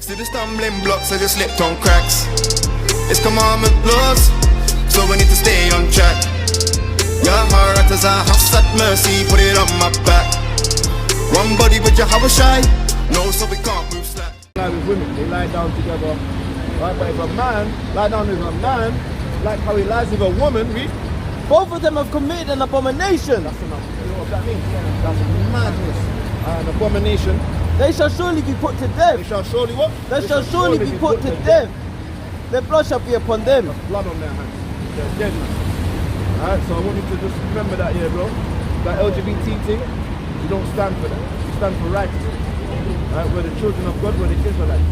See the stumbling blocks as you slipped on cracks. It's commandment laws, so we need to stay on track. Your heart as a house at mercy, put it on my back. One body with your Hamashayach, no, so we can't move slack. Lie with women, they lie down together, right? But if a man lie down with a man, like how he lies with a woman, both of them have committed an abomination. That's enough. You know what that means? That's madness. An abomination. They shall surely be put to death. They shall surely what? They shall surely be put to death. Their blood shall be upon them. There's blood on their hands. They're dead, man. Alright, so I want you to just remember that here, bro. That LGBT thing, you don't stand for that. You stand for righteousness. Alright, we're the children of God, we're the Israelites.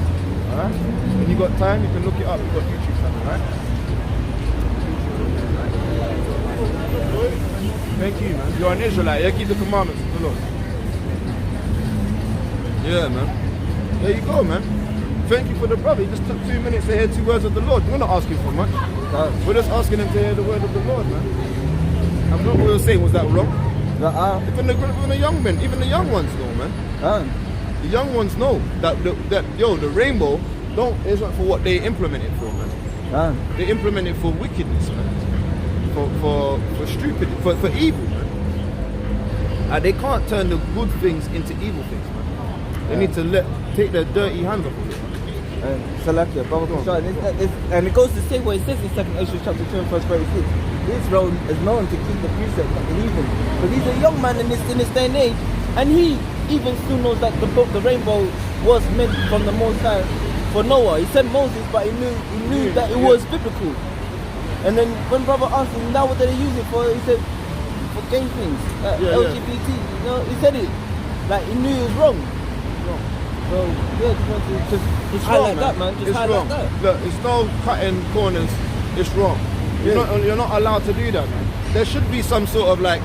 Alright? When you got time, you can look it up. You've got YouTube channel, alright? Thank you, man. You're an Israelite. Yeah, keep the commandments of the Lord. Yeah, man. There you go, man. Thank you for the brother. He just took 2 minutes to hear 2 words of the Lord. We're not asking for much. We're just asking him to hear the word of the Lord, man. And what we were saying, was that wrong? Even the young men, even the young ones know, man. The young ones know that the rainbow isn't for what they implement it for, man. They implement it for wickedness, man. For stupid, for evil, man. And they can't turn the good things into evil things, man. They need to take their dirty hands off of it. Salakia, and it goes to say what it says in 2 Ezra chapter 2 verse 36. Israel is known to keep the precepts of believing. But he's a young man in this day and age, and he even still knows that the rainbow was meant from the Most High for Noah. He sent Moses, but he knew that it was biblical. And then when brother asked him, now what did they use it for? He said, for gay things, LGBT. You know, he said it like he knew it was wrong. So yeah, just highlight that, man. Just highlight that. Look, it's no cutting corners. It's wrong. You're not allowed to do that, man. There should be some sort of like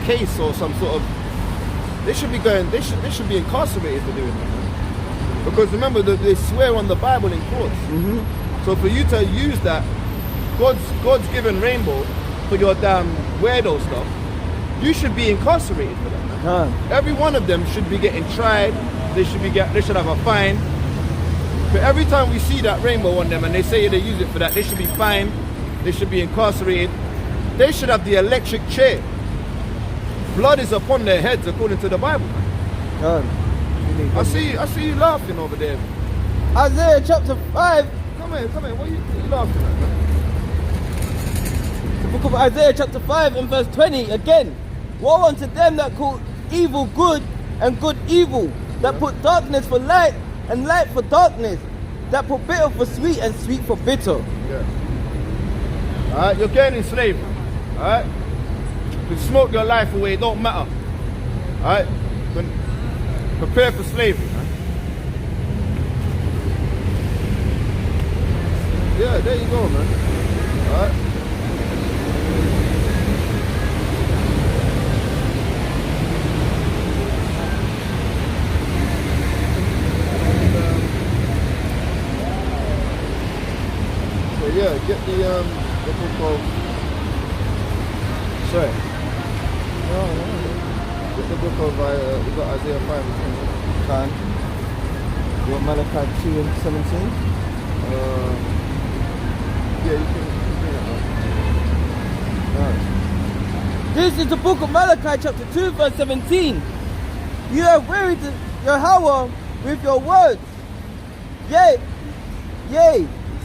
case or some sort of. They should be incarcerated for doing that, man. Because remember, they swear on the Bible in courts. So for you to use that God's given rainbow for your damn weirdo stuff, you should be incarcerated for that, man. Every one of them should be getting tried. They should have a fine. But every time we see that rainbow on them and they say they use it for that, they should be fined. They should be incarcerated. They should have the electric chair. Blood is upon their heads according to the Bible. I see you laughing over there. Isaiah chapter 5. Come here. What are you laughing at, man? The book of Isaiah chapter 5 and verse 20 again. Woe unto them that call evil good and good evil, that put darkness for light and light for darkness, that put bitter for sweet and sweet for bitter. Alright, you're getting enslaved. Alright? You can smoke your life away, it don't matter. Alright? Prepare for slavery, man. Yeah, there you go, man. Alright? Yeah, get the book of. Sorry. No. Get the book of. We got Isaiah 5 and 10. You want Malachi 2 and 17? Yeah, you can do that. This is the book of Malachi chapter 2 verse 17. You have wearied Yahweh with your words. Yea,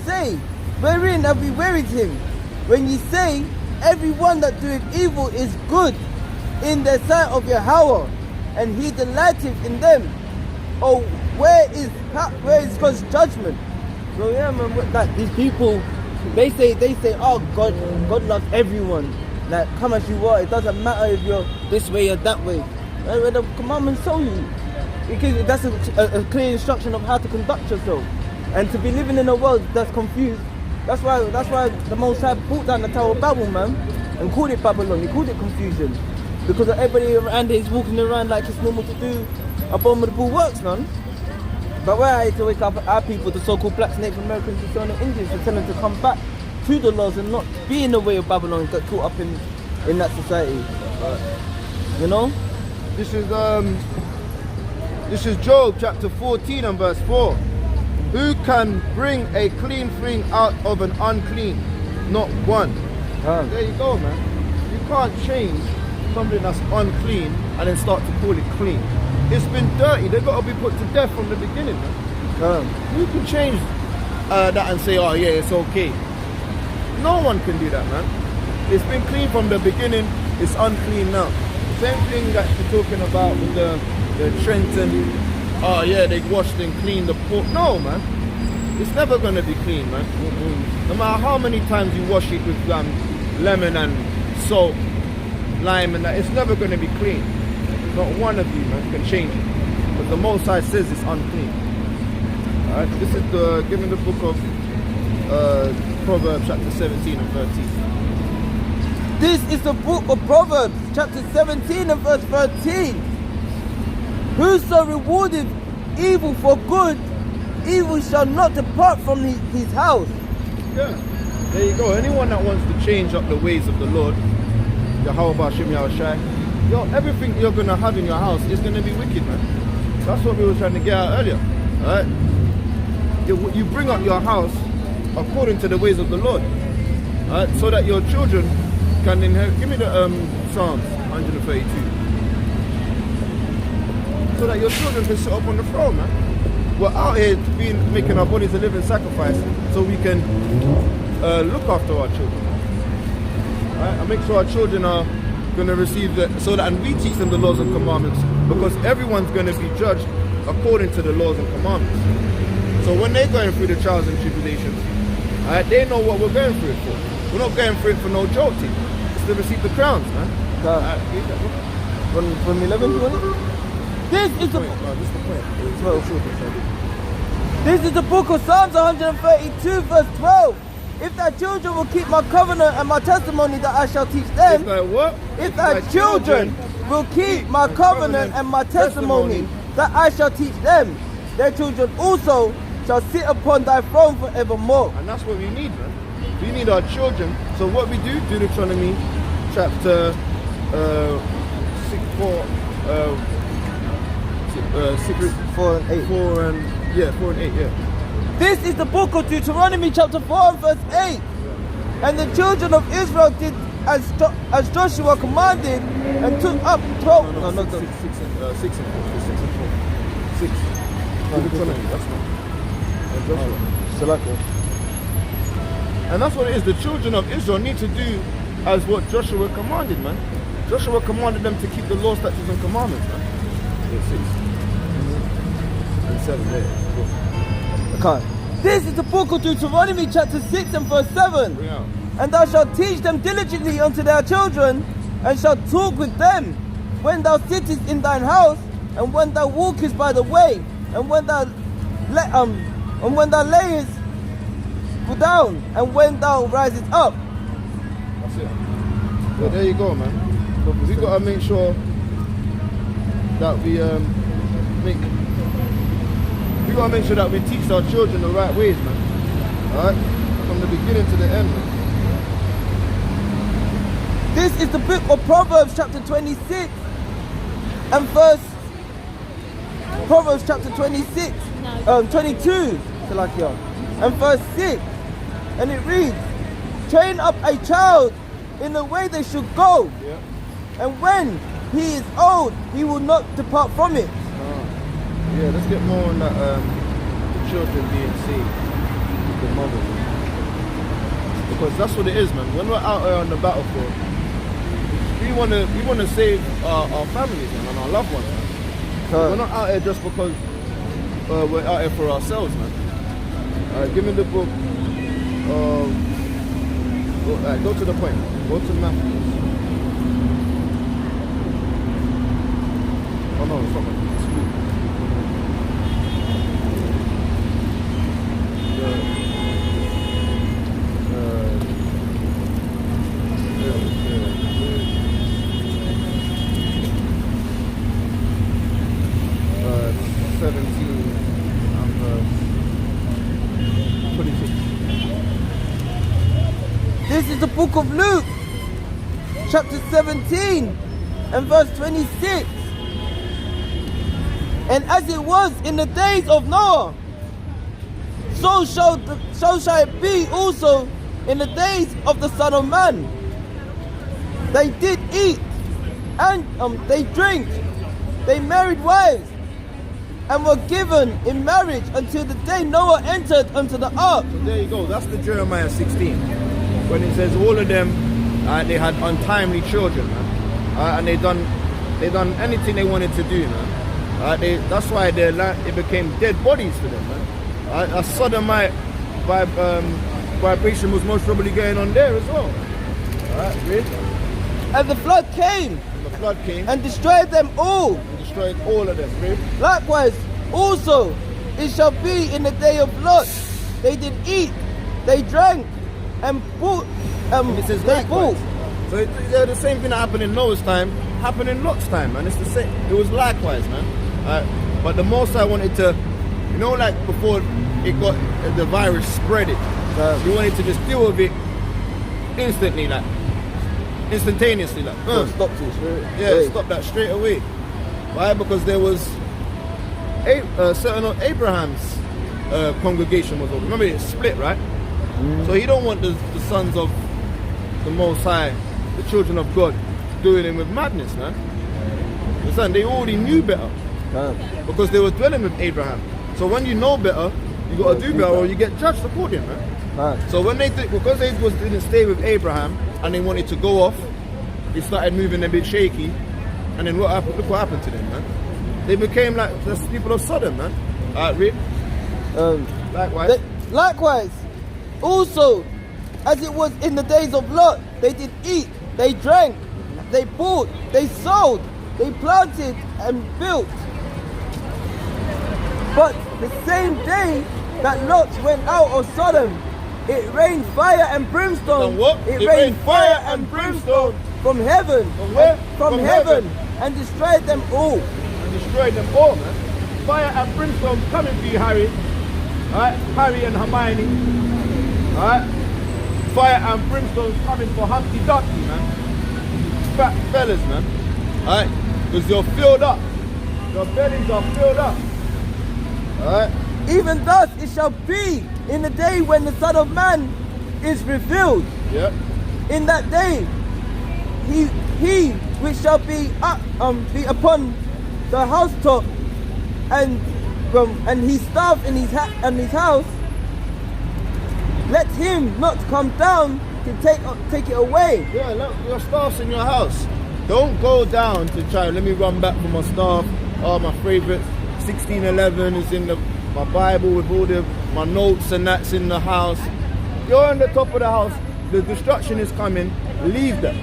say. Wherein have we wearied him? When ye say, everyone that doeth evil is good in the sight of Yahweh, and he delighteth in them. Oh, where is God's judgment? So yeah, man, like these people, they say, oh, God loves everyone. Like, come as you are. It doesn't matter if you're this way or that way. Where the commandments tell you, because that's a clear instruction of how to conduct yourself, and to be living in a world that's confused. That's why the Most High brought down the Tower of Babel, man, and called it Babylon. He called it confusion, because everybody around there is walking around like it's normal to do abominable works, man. But we're here to wake up our people, the so-called blacks, Native Americans, and so on, and Indians, and tell them to come back to the laws and not be in the way of Babylon and get caught up in that society. You know? This is This is Job chapter 14 and verse 4. Who can bring a clean thing out of an unclean? Not one. There you go, man. You can't change something that's unclean and then start to call it clean. It's been dirty. They've got to be put to death from the beginning, man. You can change that and say, oh yeah, it's okay. No one can do that, man. It's been clean from the beginning. It's unclean now. Same thing that you're talking about with the Trenton. Oh yeah, they washed and cleaned the pork. No, man. It's never going to be clean, man. No matter how many times you wash it with lemon and salt, lime and that, it's never going to be clean. Not one of you, man, can change it. But the Most High says it's unclean. Alright, this is given the book of Proverbs chapter 17 and 13. This is the book of Proverbs, chapter 17 and verse 13. Whoso rewardeth evil for good, evil shall not depart from his house. Yeah, there you go. Anyone that wants to change up the ways of the Lord, Yahweh Hashem Yahushai, everything you're going to have in your house is going to be wicked, man. That's what we were trying to get out earlier. Alright? You bring up your house according to the ways of the Lord. Alright? So that your children can inherit. Give me the Psalms 132. So that your children can sit up on the throne, man. We're out here making our bodies a living sacrifice so we can look after our children. Right? And make sure our children are going to receive and we teach them the laws and commandments, because everyone's going to be judged according to the laws and commandments. So when they're going through the trials and tribulations, right, they know what we're going through it for. We're not going through it for no jolting. It's to receive the crowns, man. From 11 to 20? This is the This is the book of Psalms 132 verse 12. If thy children will keep my covenant and my testimony that I shall teach them. If thy children will keep my covenant and my testimony that I shall teach them, their children also shall sit upon thy throne forevermore. And that's what we need, man. We need our children. So what we do, Deuteronomy chapter 4 and 8. 4 and 8, yeah. This is the book of Deuteronomy chapter 4 and verse 8. And the children of Israel did as Joshua commanded and took up 12. No, not 6 and 4. 6. Deuteronomy, that's not. Joshua. And that's what it is. The children of Israel need to do as what Joshua commanded, man. Joshua commanded them to keep the law, statutes, and commandments, man. 6 and 7 there. Okay. This is the book of Deuteronomy chapter 6 and verse 7. And thou shalt teach them diligently unto their children, and shalt talk with them when thou sittest in thine house, and when thou walkest by the way, and when thou layest down, and when thou risest up. That's it. So there you go, man. We gotta make sure that we make sure that we teach our children the right ways, man. Alright? From the beginning to the end, man. This is the book of Proverbs chapter 26 and verse Proverbs chapter 22 and verse 6, and it reads, train up a child in the way they should go, and when he is old he will not depart from it. Yeah, let's get more on that the children being saved, the mothers, because that's what it is, man. When we're out there on the battlefield, we want to save our families, man, and our loved ones, man. We're not out here just because we're out here for ourselves, man. Give me the book. Go to the point. Go to Matthew. Oh no, it's not Matthew. This is the book of Luke, chapter 17 and verse 26. And as it was in the days of Noah, so shall it be also in the days of the Son of Man. They did eat and they drank, they married wives, and were given in marriage until the day Noah entered unto the ark. So there you go. That's the Jeremiah 16, when it says all of them they had untimely children, man, and they done anything they wanted to do, man. That's why it became dead bodies for them, man. A sodomite vibration was most probably going on there as well. Read. And the flood came. And the flood came. And destroyed them all. And destroyed all of them. Read. Likewise, also, it shall be in the day of Lot. They did eat, they drank, and bought. It says they bought. So the same thing that happened in Noah's time happened in Lot's time, man. It's the same. It was likewise, man. But the most I wanted to, like before it got the virus spread it. You wanted to just deal with it instantly, like instantaneously, like Stop this, stop that straight away. Why? Because there was certain of Abraham's congregation was over. Remember, it split, right? So he don't want the sons of the Most High, the children of God, doing him with madness, man. Understand? They already knew better because they were dwelling with Abraham. So when you know better, you got to do better, or you get judged according, man. So when because they didn't stay with Abraham and they wanted to go off, they started moving a bit shaky, and then what happened? Look what happened to them, man. They became like the people of Sodom, man. Read. Likewise, also, as it was in the days of Lot, they did eat, they drank, they bought, they sold, they planted and built. But the same day that Lot went out of Sodom, it rained fire and brimstone. It rained fire and brimstone from heaven. From where? From heaven, and destroyed them all. And destroyed them all, man. Fire and brimstone coming for you, Harry. Alright? Harry and Hermione. Alright? Fire and brimstone coming for Humpty Dumpty, man. Fat fellas, man. Alright? Because you're filled up. Your bellies are filled up. Alright? Even thus it shall be in the day when the Son of Man is revealed. Yep. In that day, he which shall be upon the housetop, and his staff in his house, let him not come down to take it away. Yeah, look, your staff's in your house. Don't go down to try. Let me run back for my staff. Oh, my favorite 1611 is in my Bible with all my notes, and that's in the house. You're on the top of the house. The destruction is coming. Leave that.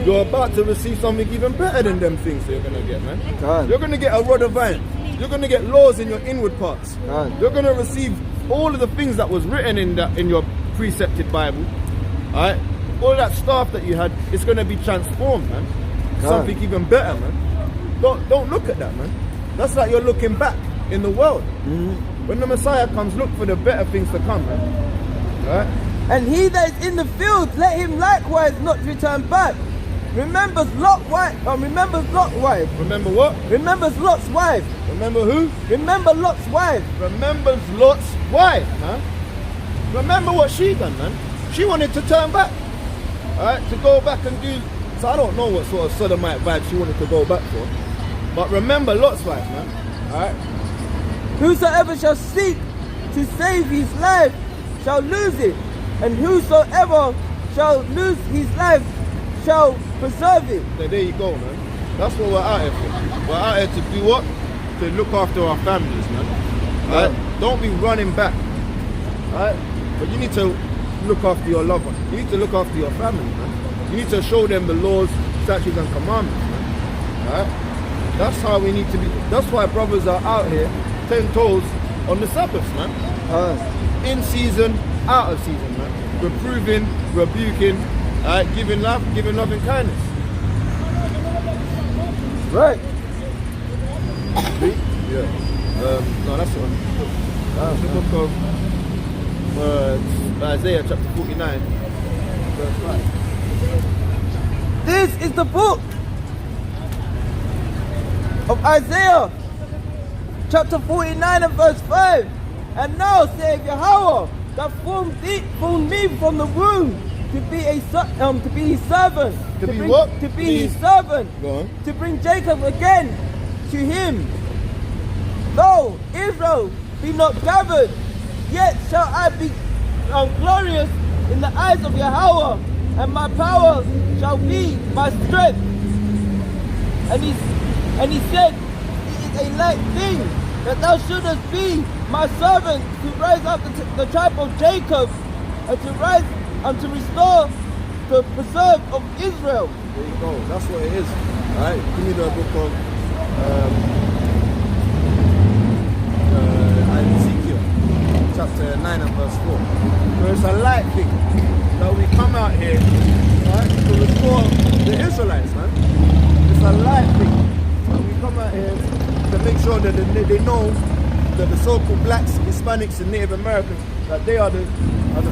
You're about to receive something even better than them things that you're gonna get, man. You're gonna get a rod of iron. You're gonna get laws in your inward parts. You're gonna receive all of the things that was written in your precepted Bible. Alright? All that stuff that you had, it's gonna be transformed, man. Something even better, man. Don't look at that, man. That's like you're looking back in the world. When the Messiah comes, look for the better things to come, man. Alright? And he that is in the field, let him likewise not return back. Remembers Lot's wife. Remembers Lot's wife. Remember what? Remembers Lot's wife. Remember who? Remember Lot's wife. Remembers Lot's wife, man. Remember what she done, man. She wanted to turn back. Alright, to go back and do. So I don't know what sort of sodomite vibe she wanted to go back for. But remember Lot's wife, man. Alright? Whosoever shall seek to save his life shall lose it. And whosoever shall lose his life shall preserve it. So there you go, man. That's what we're out here for. We're out here to do what? To look after our families, man. Right? Don't be running back. Right? But you need to look after your loved one. You need to look after your family, man. You need to show them the laws, statutes and commandments, man. Right? That's how we need to be. That's why brothers are out here 10 toes on the Sabbath, man. In season, out of season, man. Reproving, rebuking, giving love and kindness. Right. Yeah. No, that's one. The book of Isaiah chapter 49, verse 5. This is the book of Isaiah chapter 49 and verse 5. And now saith Yahweh, that formed me from the womb to be his servant. To be what? To be his servant. Go on. To bring Jacob again to him. Though Israel be not gathered, yet shall I be glorious in the eyes of Yahweh, and my power shall be my strength. And he said, it is a light thing that thou shouldest be my servant to rise up the tribe of Jacob, and to rise and to restore the preserve of Israel. There you go. That's what it is. Alright, give me the book of Ezekiel, chapter 9 and verse 4. So it's a light thing that we come out here, right, to restore the Israelites, man. It's a light thing that we come out here to make sure that they know that the so-called blacks, Hispanics, and Native Americans, that they are the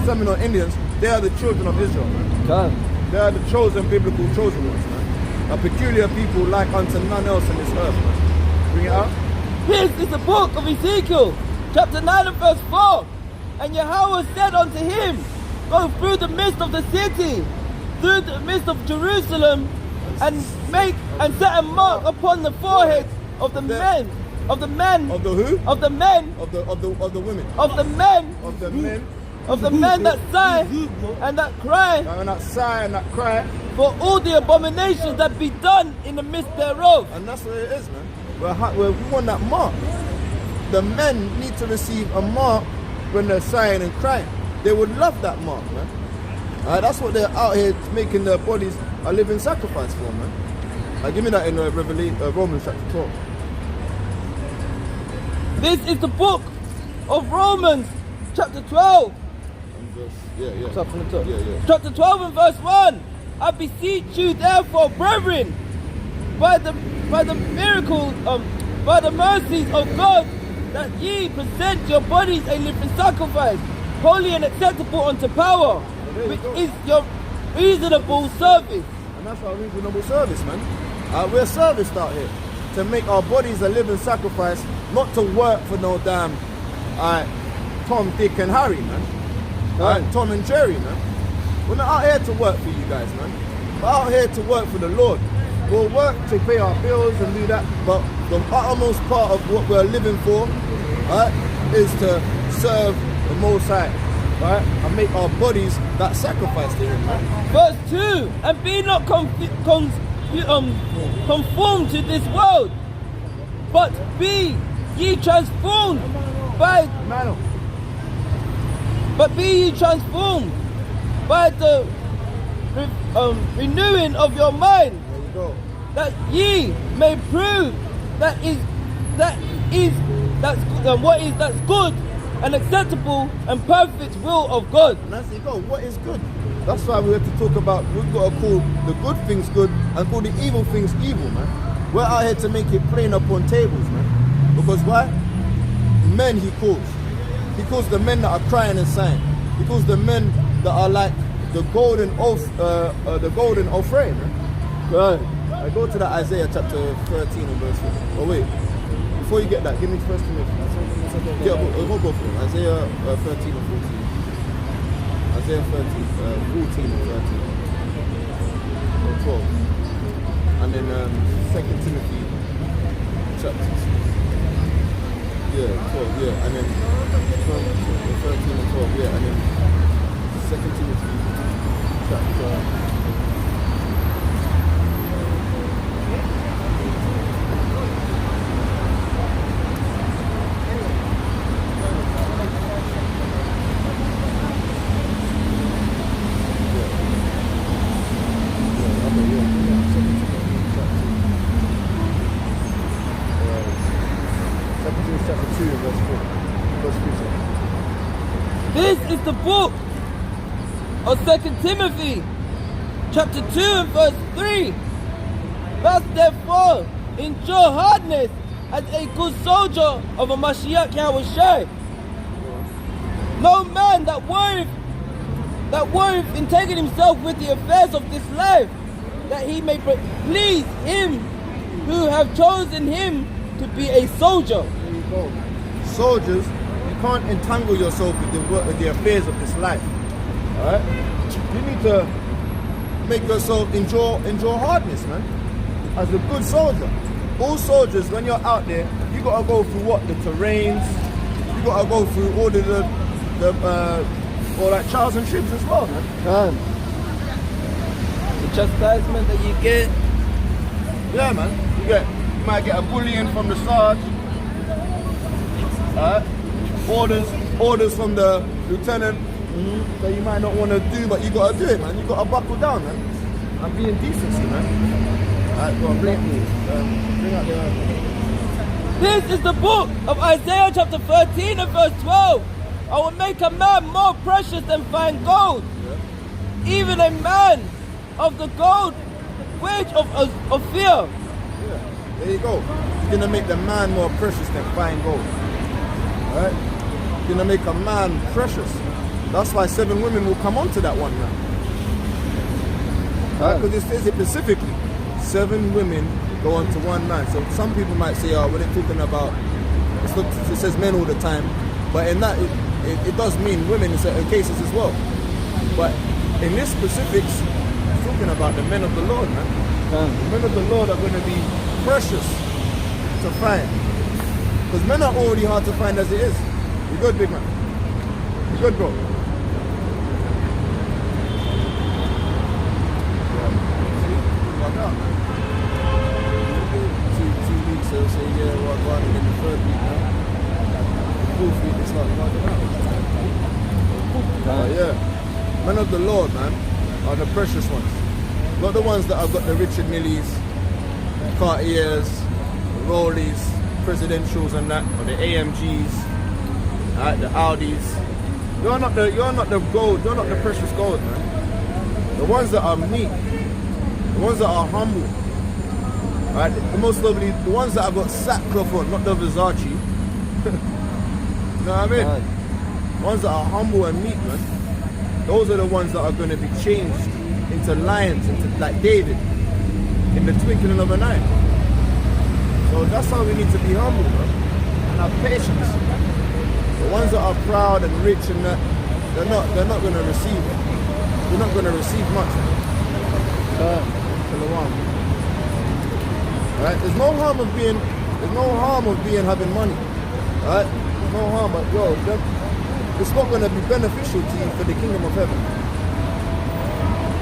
Seminole Indians, they are the children of Israel, man. God. They are the chosen, biblical chosen ones, man. A peculiar people like unto none else on this earth, man. Bring it out. This is the book of Ezekiel, chapter 9 and verse 4. And Yahweh said unto him, go through the midst of the city, through the midst of Jerusalem, and set a mark upon the foreheads of the men. Of the men. Of the who? Of the men. Of the women. Of the men. Of the men. Of the men that sigh and that cry. And that sigh and that cry. For all the abominations that be done in the midst thereof. And that's what it is, man. We want that mark. The men need to receive a mark when they're sighing and crying. They would love that mark, man. That's what they're out here making their bodies a living sacrifice for, man. Give me that in Romans chapter 12. This is the book of Romans, chapter 12. Yeah. Start from the top. Yeah. Chapter 12 and verse 1. I beseech you therefore, brethren, by the miracle, by the mercies of God, that ye present your bodies a living sacrifice, holy and acceptable unto power, which is your reasonable service. And that's our reasonable service, man. We're serviced out here to make our bodies a living sacrifice, not to work for no damn Tom, Dick and Harry, man. Tom and Jerry, man. We're not out here to work for you guys, man. We're out here to work for the Lord. We'll work to pay our bills and do that, but the uttermost part of what we're living for, is to serve the Most High, and make our bodies that sacrifice to Him, man. Verse 2, and be not conformed to this world, but be ye transformed by the renewing of your mind, There you go. that ye may prove that's good and acceptable and perfect will of God. And that's it, go. What is good? That's why we have to talk about, we've got to call the good things good and call the evil things evil, man. We're out here to make it plain upon tables, man. Because why? Men He calls. He calls the men that are crying and sighing. He calls the men that are like the golden offering, man. Right. I go to that Isaiah chapter 13 and verse 4. Oh wait, before you get that, give me first Timothy. Yeah, we'll go for it. Isaiah 13 and 14. Isaiah 14 and 13. Or 12. And then 2 Timothy chapter 12, yeah. And then 13 and 12, yeah. And then 2 Timothy chapter 2 verse 4. This is the book of 2 Timothy, chapter 2 and verse 3. Thus therefore, endure hardness as a good soldier of Hamashayach Yahushua. No man that worrieth in taking himself with the affairs of this life, that he may please him who have chosen him to be a soldier. There you Bro, soldiers, you can't entangle yourself with the affairs of this life. Alright? You need to make yourself endure hardness, man. As a good soldier. All soldiers, when you're out there, you gotta go through what? The terrains, you gotta go through all all like trials and tribs as well, man. The chastisement that you get. Yeah, man. You might get a bullying from the Sarge. Orders from the lieutenant that you might not want to do, but you gotta do it, man. You gotta buckle down, man. And be in decency, man. Alright, go on, bring out the... This is the book of Isaiah chapter 13 and verse 12. I will make a man more precious than fine gold. Yeah. Even a man of the gold wage of fear. Yeah, there you go. You're gonna make the man more precious than fine gold. Alright? You're gonna make a man precious. That's why 7 women will come onto that one man. Because it says it specifically. 7 women go onto one man. So some people might say, oh, when they're talking about, it says men all the time. But in that, it does mean women in certain cases as well. But in this specifics, it's talking about the men of the Lord, man. The men of the Lord are going to be precious to find. Because men are already hard to find as it is. You good, big man? You good, bro? Two weeks, so say, yeah, one in the 3rd week now. The 4th week, it's like, yeah. Men of the Lord, man, are the precious ones. Not the ones that have got the Richard Millies, Cartiers, Rollies, Presidentials and that, or the AMGs, the Audis. You're not the gold, you're not the precious gold, man. The ones that are meek, the ones that are humble, right? The most lovely, the ones that have got sackcloth on, not the Versace. You know what I mean? The ones that are humble and meek, man. Those are the ones that are going to be changed into lions, into like David, in the twinkling of an eye. So that's how we need to be humble, bro, and have patience. The ones that are proud and rich and that, they're not going to receive it. They're not going to receive much. Right? There's no harm of having money. Right? There's no harm, but yo, it's not going to be beneficial to you for the kingdom of heaven.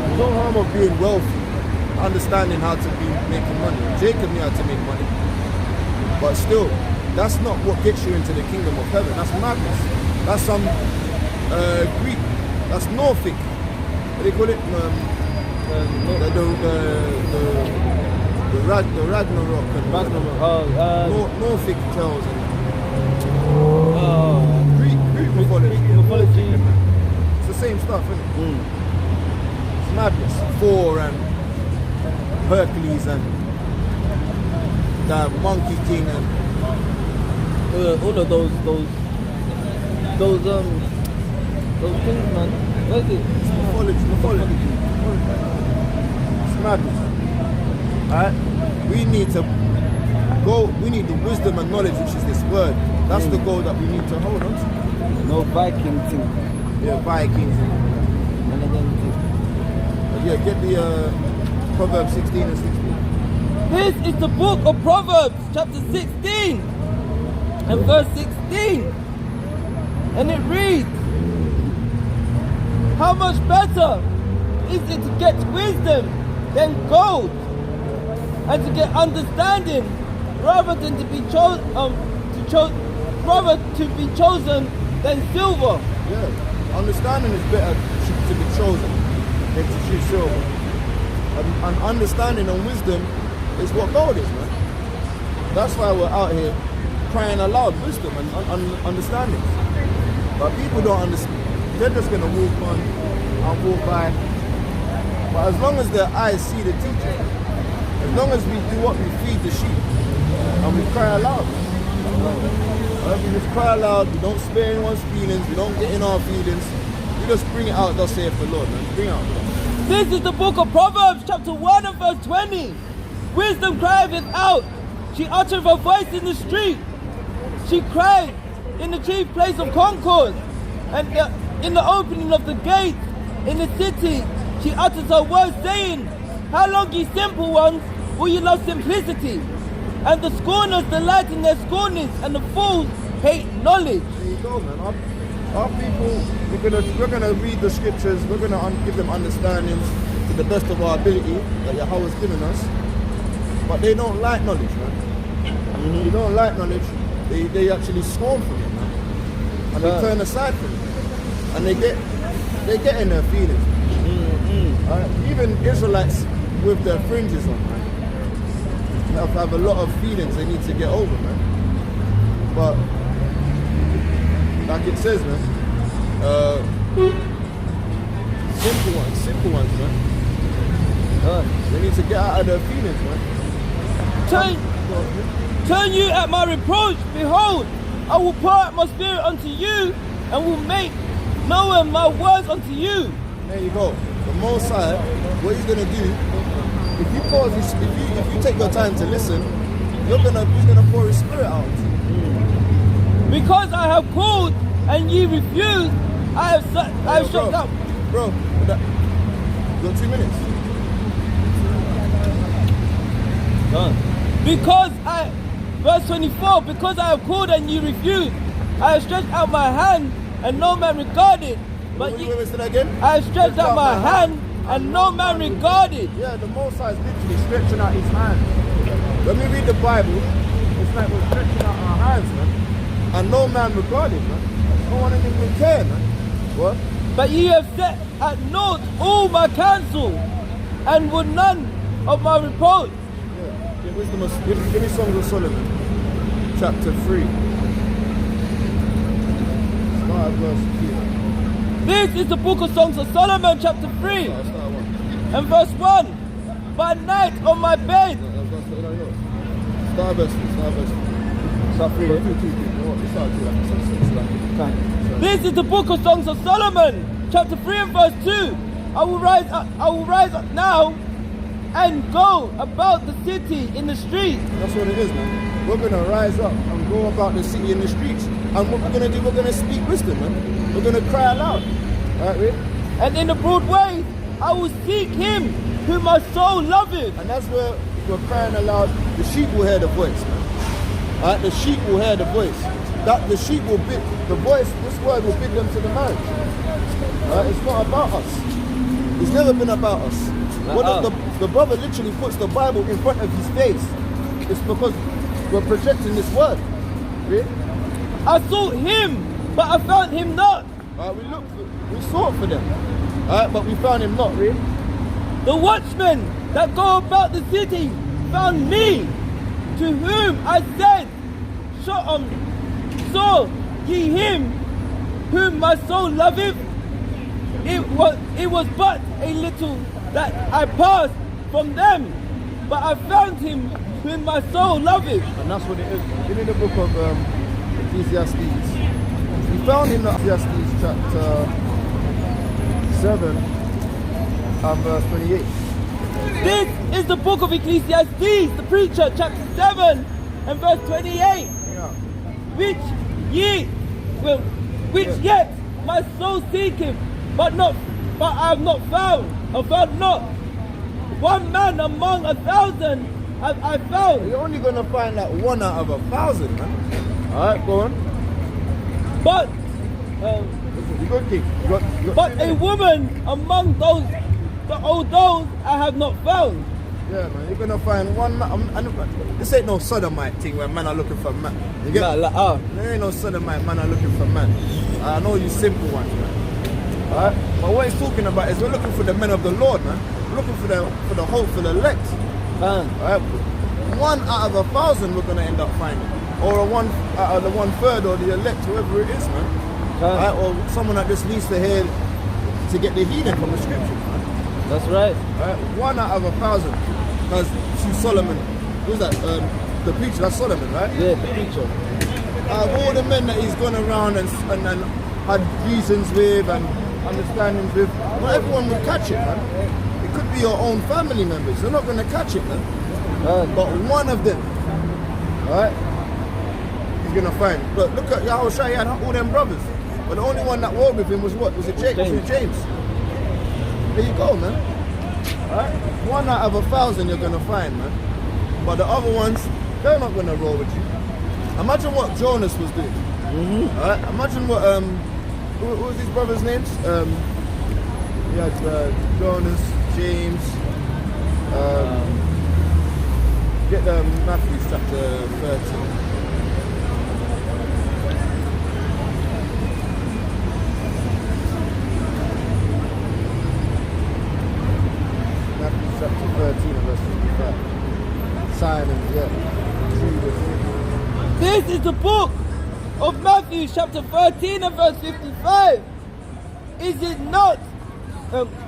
There's no harm of being wealthy, understanding how to be making money. Jacob knew how to make money. But still, that's not what gets you into the kingdom of heaven. That's madness. That's some Greek. That's Northic. What do they call it? The Ragnarok and Northic tales and Greek mythology. It's the same stuff, isn't it? It's madness. Thor and Hercules and the Monkey King and all of those things, man. What is it? Mythology. It's madness. Alright? We need the wisdom and knowledge, which is this word. That's the goal that we need to hold on to. No Viking thing. Yeah, Vikings. And again, But yeah, get the Proverbs 16 and 16. this is the book of Proverbs, chapter 16 and verse 16. And it reads, how much better is it to get wisdom than gold, and to get understanding rather than to be chosen than silver. Yeah, understanding is better to be chosen than to choose silver. And understanding and wisdom is what gold is, man. That's why we're out here crying aloud wisdom and understanding. But people don't understand. They're just going to walk on and walk by. But as long as their eyes see the teacher, as long as we do what we feed the sheep, and we cry aloud. We just cry aloud, we don't spare anyone's feelings, we don't get in our feelings. We just bring it out, thus saith the Lord, man. Bring it out. This is the book of Proverbs, chapter 1 and verse 20. Wisdom crieth out, she uttereth her voice in the street. She cried in the chief place of concourse, and in the opening of the gate in the city, she utters her words, saying, how long, ye simple ones, will you love simplicity? And the scorners delight in their scornings, and the fools hate knowledge. There you go, man. Our people, we're gonna read the scriptures. We're gonna give them understanding to the best of our ability that Yahweh has given us. But they don't like knowledge, man. They don't like knowledge. They actually scorn from it, man. And they turn aside from it. And they get in their feelings. Even Israelites with their fringes on, man, have a lot of feelings they need to get over, man. But like it says, man, simple ones, man. They need to get out of their feelings, man. Turn you at my reproach. Behold, I will pour out my spirit unto you, and will make known my words unto you. There you go. The Most High, what he's gonna do, if you pause, if you take your time to listen, he's gonna pour his spirit out. Because I have called and ye refused, I have shut up. Bro, you got 2 minutes. Verse 24, because I have called and ye refused, I have stretched out my hand and no man regarded. But wait, say that again? I have stretched out my hand and no man regarded. Yeah, the Most High is literally stretching out his hand. When we read the Bible, it's like we're stretching out our hands, man. And no man regarded, man. No one even care, man. What? But ye have set at naught all my counsel, and would none of my reproach. Give me Songs of Solomon, chapter 3. Start at verse 2. This is the book of Songs of Solomon, chapter 3, and verse 1. By night on my bed. Start verse 2. Start 3. This is the book of Songs of Solomon, chapter 3 and verse 2. I will rise up now and go about the city in the streets. That's what it is, man. We're going to rise up and go about the city in the streets. And what we're going to do, we're going to speak wisdom, man. We're going to cry aloud. Alright, Rick? And in the broad ways, I will seek him whom my soul loveth. And that's where we're crying aloud. The sheep will hear the voice, man. Alright, the sheep will hear the voice. That the sheep will bid, the voice, this word will bid them to the marriage. Alright, it's not about us. It's never been about us. The brother literally puts the Bible in front of his face. It's because we're projecting this word. Really? I sought him, but I found him not. We sought for them. But we found him not, really. The watchmen that go about the city found me, to whom I said, saw ye him whom my soul loveth? It was but a little that I passed from them, but I found him whom my soul loveth. And that's what it is. Give me the book of Ecclesiastes. We found in Ecclesiastes chapter 7 and verse 28. This is the book of Ecclesiastes, the preacher, chapter 7 and verse 28. Yeah. Which yet my soul seeketh, but I have not found. I found not. One man among 1,000 have I found. You're only gonna find like 1 out of 1,000, man. Alright, go on. But you got king. But a woman among those I have not found. Yeah, man, you're gonna find one man. This ain't no sodomite thing where men are looking for man. You get? There ain't no sodomite man are looking for man. I know you simple ones, man. Alright? But what he's talking about is we're looking for the men of the Lord, man. We're looking for the hope for the elect. Alright? 1 out of 1,000 we're gonna end up finding. Or 1 out of the 1/3 or the elect, whoever it is, man. Alright? Or someone that just needs to hear to get the healing from the scriptures, man. That's right. Alright? 1 out of 1,000. Because see Solomon, who's that? The preacher, that's Solomon, right? Yeah, the preacher. All the men that he's gone around and had reasons with and understandings with, not everyone would catch it, man. It could be your own family members. They're not going to catch it, man. But one of them, alright? he's gonna find. But look at Yahushua, he had all them brothers. But the only one that rode with him was what? Was it James? Was it James? There you go, man. Alright? 1 out of 1,000 you're gonna find, man. But the other ones, they're not gonna roll with you. Imagine what Jonas was doing. Alright? Imagine what who was his brothers' names? He had Jonas, James, get Matthew chapter 13. Matthew chapter 13 verse 55. Simon, yeah. Judas. This is the book of Matthew chapter 13 and verse 55. Is it not?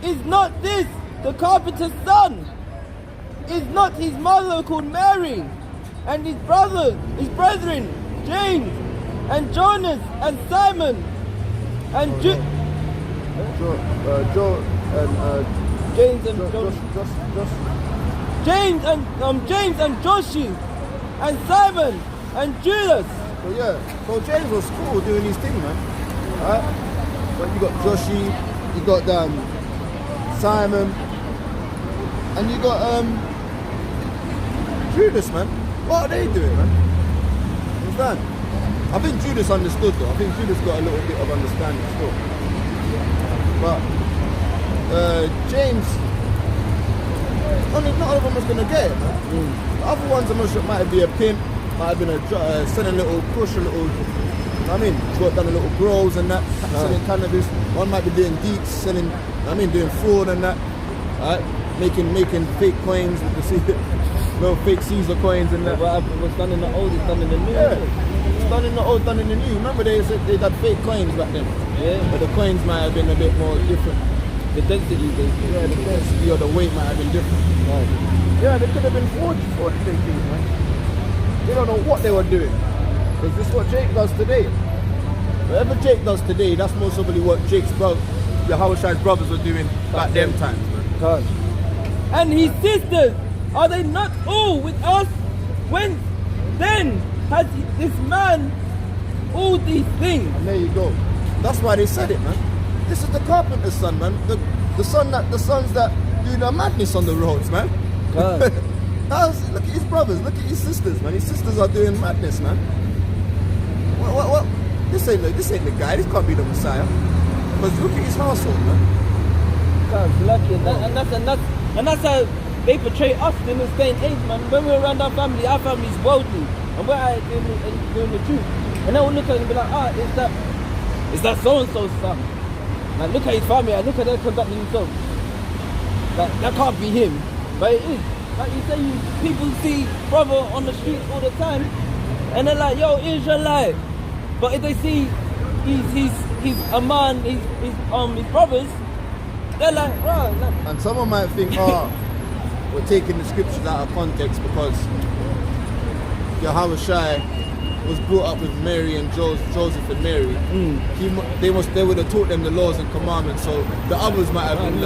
Is not this the carpenter's son? Is not his mother called Mary, and his brethren, James, and Jonas, and Simon, and James and Joshua, and Simon, and Judas. So yeah, so James was cool doing his thing, man. Alright? But you got Joshi, you got Simon, and you got Judas, man. What are they doing, man? Understand? I think Judas understood though. I think Judas got a little bit of understanding still. But James, not all of them was gonna get it, man. The other ones might be a pimp, might have been selling a little push, a little. I mean, he's got done a little grows and that, selling cannabis. One might be doing deets, selling. Doing fraud and that. Alright, making fake coins with the little fake Caesar coins and that. What's done in the old is done in the new. Yeah, it's done in the old, done in the new. Remember they said they had fake coins back then. Yeah. But the coins might have been a bit more different. The density, Yeah, the density or the weight might have been different. Right. Yeah, they could have been forged for fake things, man. They don't know what they were doing. Because this is what Jake does today. Whatever Jake does today, that's most probably what Jake's brother, the Hamashayach's brothers were doing back them times, man. And his sisters, are they not all with us? When then has this man all these things? And there you go. That's why they said it, man. This is the carpenter's son, man. The sons that do the madness on the roads, man. Look at his brothers, look at his sisters, man. His sisters are doing madness, man. What? This ain't the guy. This can't be the Messiah. Because look at his household, man. Lucky, and that's how they portray us in this day and age, man. When we're around our family's worldly, and we're out doing the truth. And they will look at it and be like, is that so and so's son? Like, look at his family, look at their conducting themselves. That can't be him, but it is. Like you say, people see brother on the streets all the time, and they're like, yo, Israelite. But if they see he's a man, his brothers, they're like, right. And someone might think, we're taking the scriptures out of context because Yahushua was brought up with Mary and Joseph and Mary. They would have taught them the laws and commandments, so the others might have been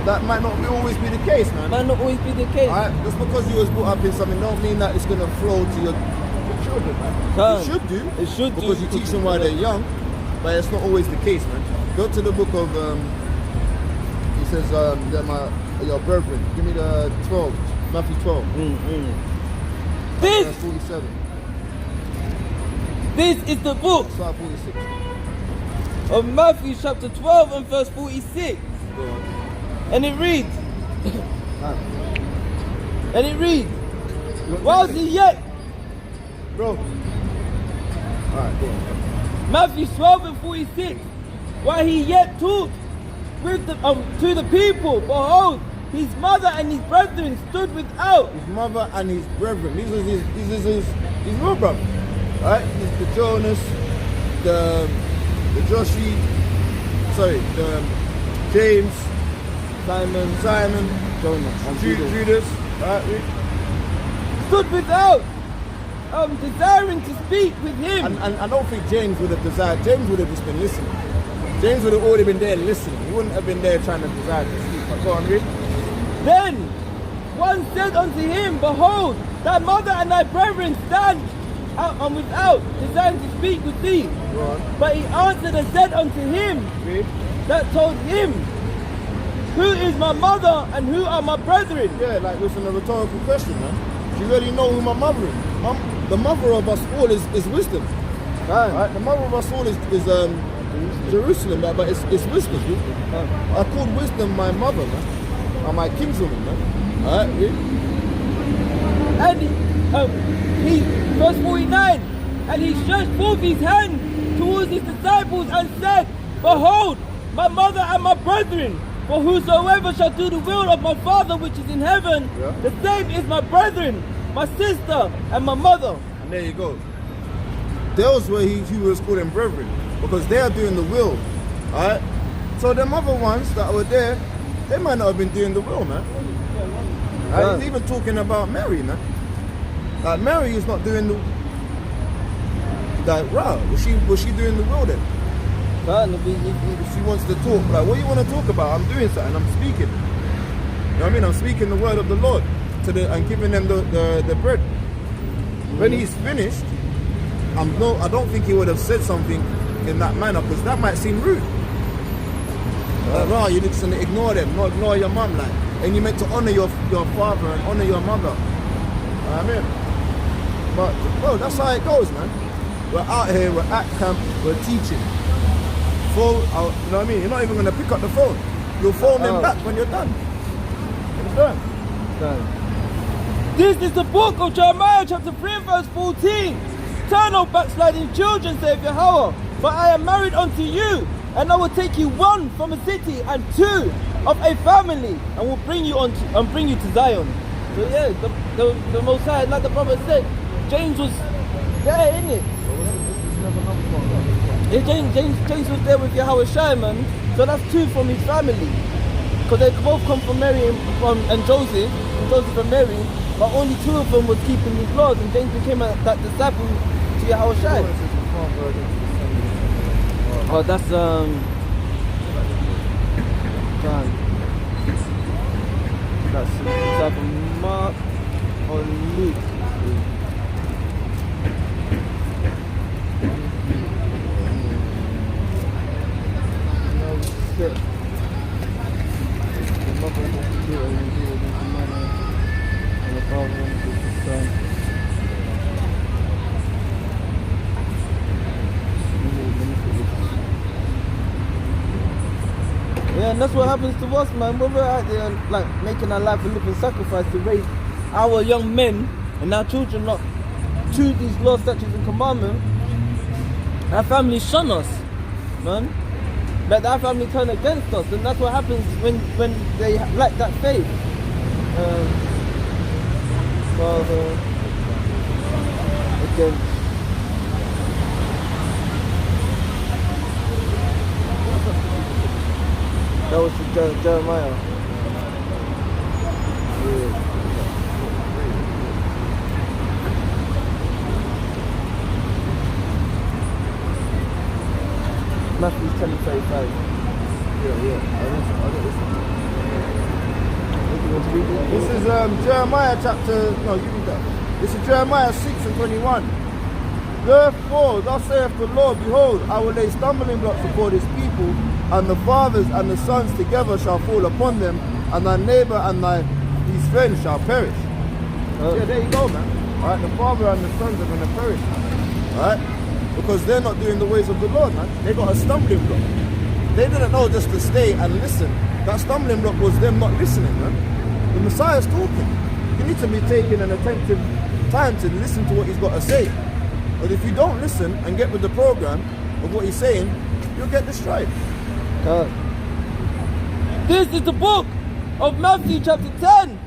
that might not always be the case, man. Might not always be the case. Alright, just because you was brought up in something don't mean that it's gonna flow to your children, man. It should do. It should because you teach them while they're young, but it's not always the case, man. Go to the book of he says they're your brethren. Give me the 12, Matthew 12. This 47. This is the book Start 46. of Matthew chapter 12 and verse 46. Go on. And it reads, whilst he yet, Bro. Alright, go on. Matthew 12 and 46, while he yet taught with to the people, behold, his mother and his brethren stood without. His mother and his brethren. These is his real brother. Right? The Jonas, the Joshi, the James, Simon, Jonas, and Judas. Right? Stood without, desiring to speak with him. And I don't think James would have desired. James would have just been listening. James would have already been there listening. He wouldn't have been there trying to desire to speak. Go on, read. Then one said unto him, behold, thy mother and thy brethren stand and without desiring to speak with thee. But he answered and said unto him that told him, who is my mother and who are my brethren? Yeah, like listen, a rhetorical question, man. Do you really know who my mother is? The mother of us all is wisdom. Right? The mother of us all is Jerusalem, but it's wisdom. I called wisdom my mother, man. And my kinswoman, man. Alright, And he verse 49, and he stretched forth his hand towards his disciples and said, behold, my mother and my brethren, for whosoever shall do the will of my Father which is in heaven, the same is my brethren, my sister, and my mother. And there you go. Those were he was calling brethren, because they are doing the will. Alright? So them other ones that were there, they might not have been doing the will, man. He's even talking about Mary, man. Like Mary is not doing the was she doing the will then? If she wants to talk, like what do you want to talk about? I'm doing something, I'm speaking. You know what I mean? I'm speaking the word of the Lord and giving them the bread. When he's finished, I don't think he would have said something in that manner, because that might seem rude. Like, you need to ignore them, not ignore your mum, like. And you're meant to honor your father and honor your mother. You know what I mean? But bro, that's how it goes, man. We're out here, we're at camp, we're teaching. You know what I mean? You're not even going to pick up the phone. You'll phone them back when you're done. Understand? This is the book of Jeremiah chapter 3 verse 14. Turn, O backsliding children, saith Yahweh, for I am married unto you, and I will take you one from a city and two of a family, and will bring you to Zion. So yeah, the Most High, like the prophet said, James was there, innit? Yeah, James was there with Hamashayach, man. So that's two from his family, because they both come from Mary and Joseph and Mary, but only two of them was keeping his laws, and James became that disciple to Hamashayach. Oh, that's that's disciple Mark or Luke. The mother and the father and the son. Yeah, and that's what happens to us, man. When we're out there, like, making our life a living sacrifice to raise our young men and our children not to these laws, statutes, and commandments, our families shun us, man. That our family turn against us, and that's what happens when they lack that faith. Father against. That was Jeremiah. Yeah. Matthew 10:35. Yeah. This is Jeremiah chapter. No, you read that. This is Jeremiah 6:21. Therefore, thus saith the Lord, behold, I will lay stumbling blocks before this people, and the fathers and the sons together shall fall upon them, and thy neighbor and his friends shall perish. Yeah, there you go, man. Alright, the father and the sons are going to perish, man. Alright? Because they're not doing the ways of the Lord, man. They got a stumbling block. They didn't know just to stay and listen. That stumbling block was them not listening, man. The Messiah's talking. You need to be taking an attentive time to listen to what he's got to say. But if you don't listen and get with the program of what he's saying, you'll get destroyed. This is the book of Matthew chapter 10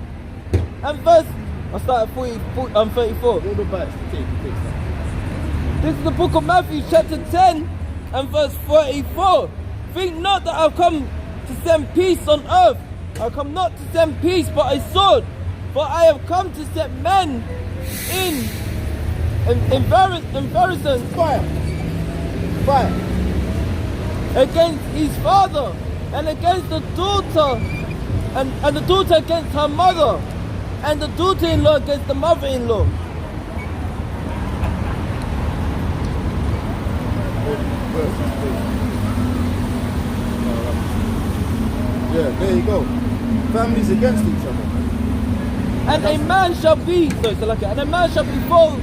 and verse, I'll start at 34. This is the book of Matthew chapter 10 and verse 44. Think not that I've come to send peace on earth. I've come not to send peace but a sword. For I have come to set men in fire against his father, and against the daughter, and the daughter against her mother, and the daughter-in-law against the mother-in-law. verses, please. Yeah, there you go. Families against each other. And a man shall be, sorry, so like, and a man shall be foe,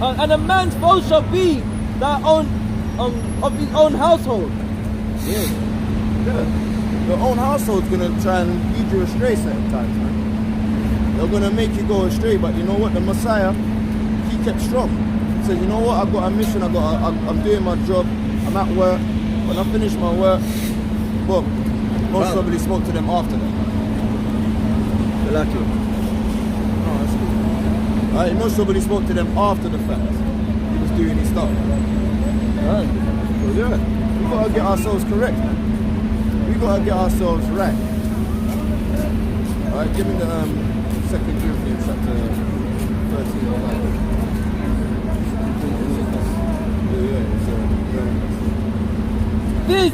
and a man's foe shall be that of his own household. Yeah. Your own household's gonna try and lead you astray certain times, man. They're gonna make you go astray, but you know what? The Messiah, he kept strong. He said, you know what? I've got a mission. I'm doing my job. I'm at work. When I finish my work, boom. Most probably spoke to them after that. You like it? No, that's good. Right, most probably spoke to them after the fact. He was doing his stuff. Right. So yeah, we gotta get ourselves correct, man. We gotta get ourselves right. Alright, give me the 2 Corinthians chapter 13. This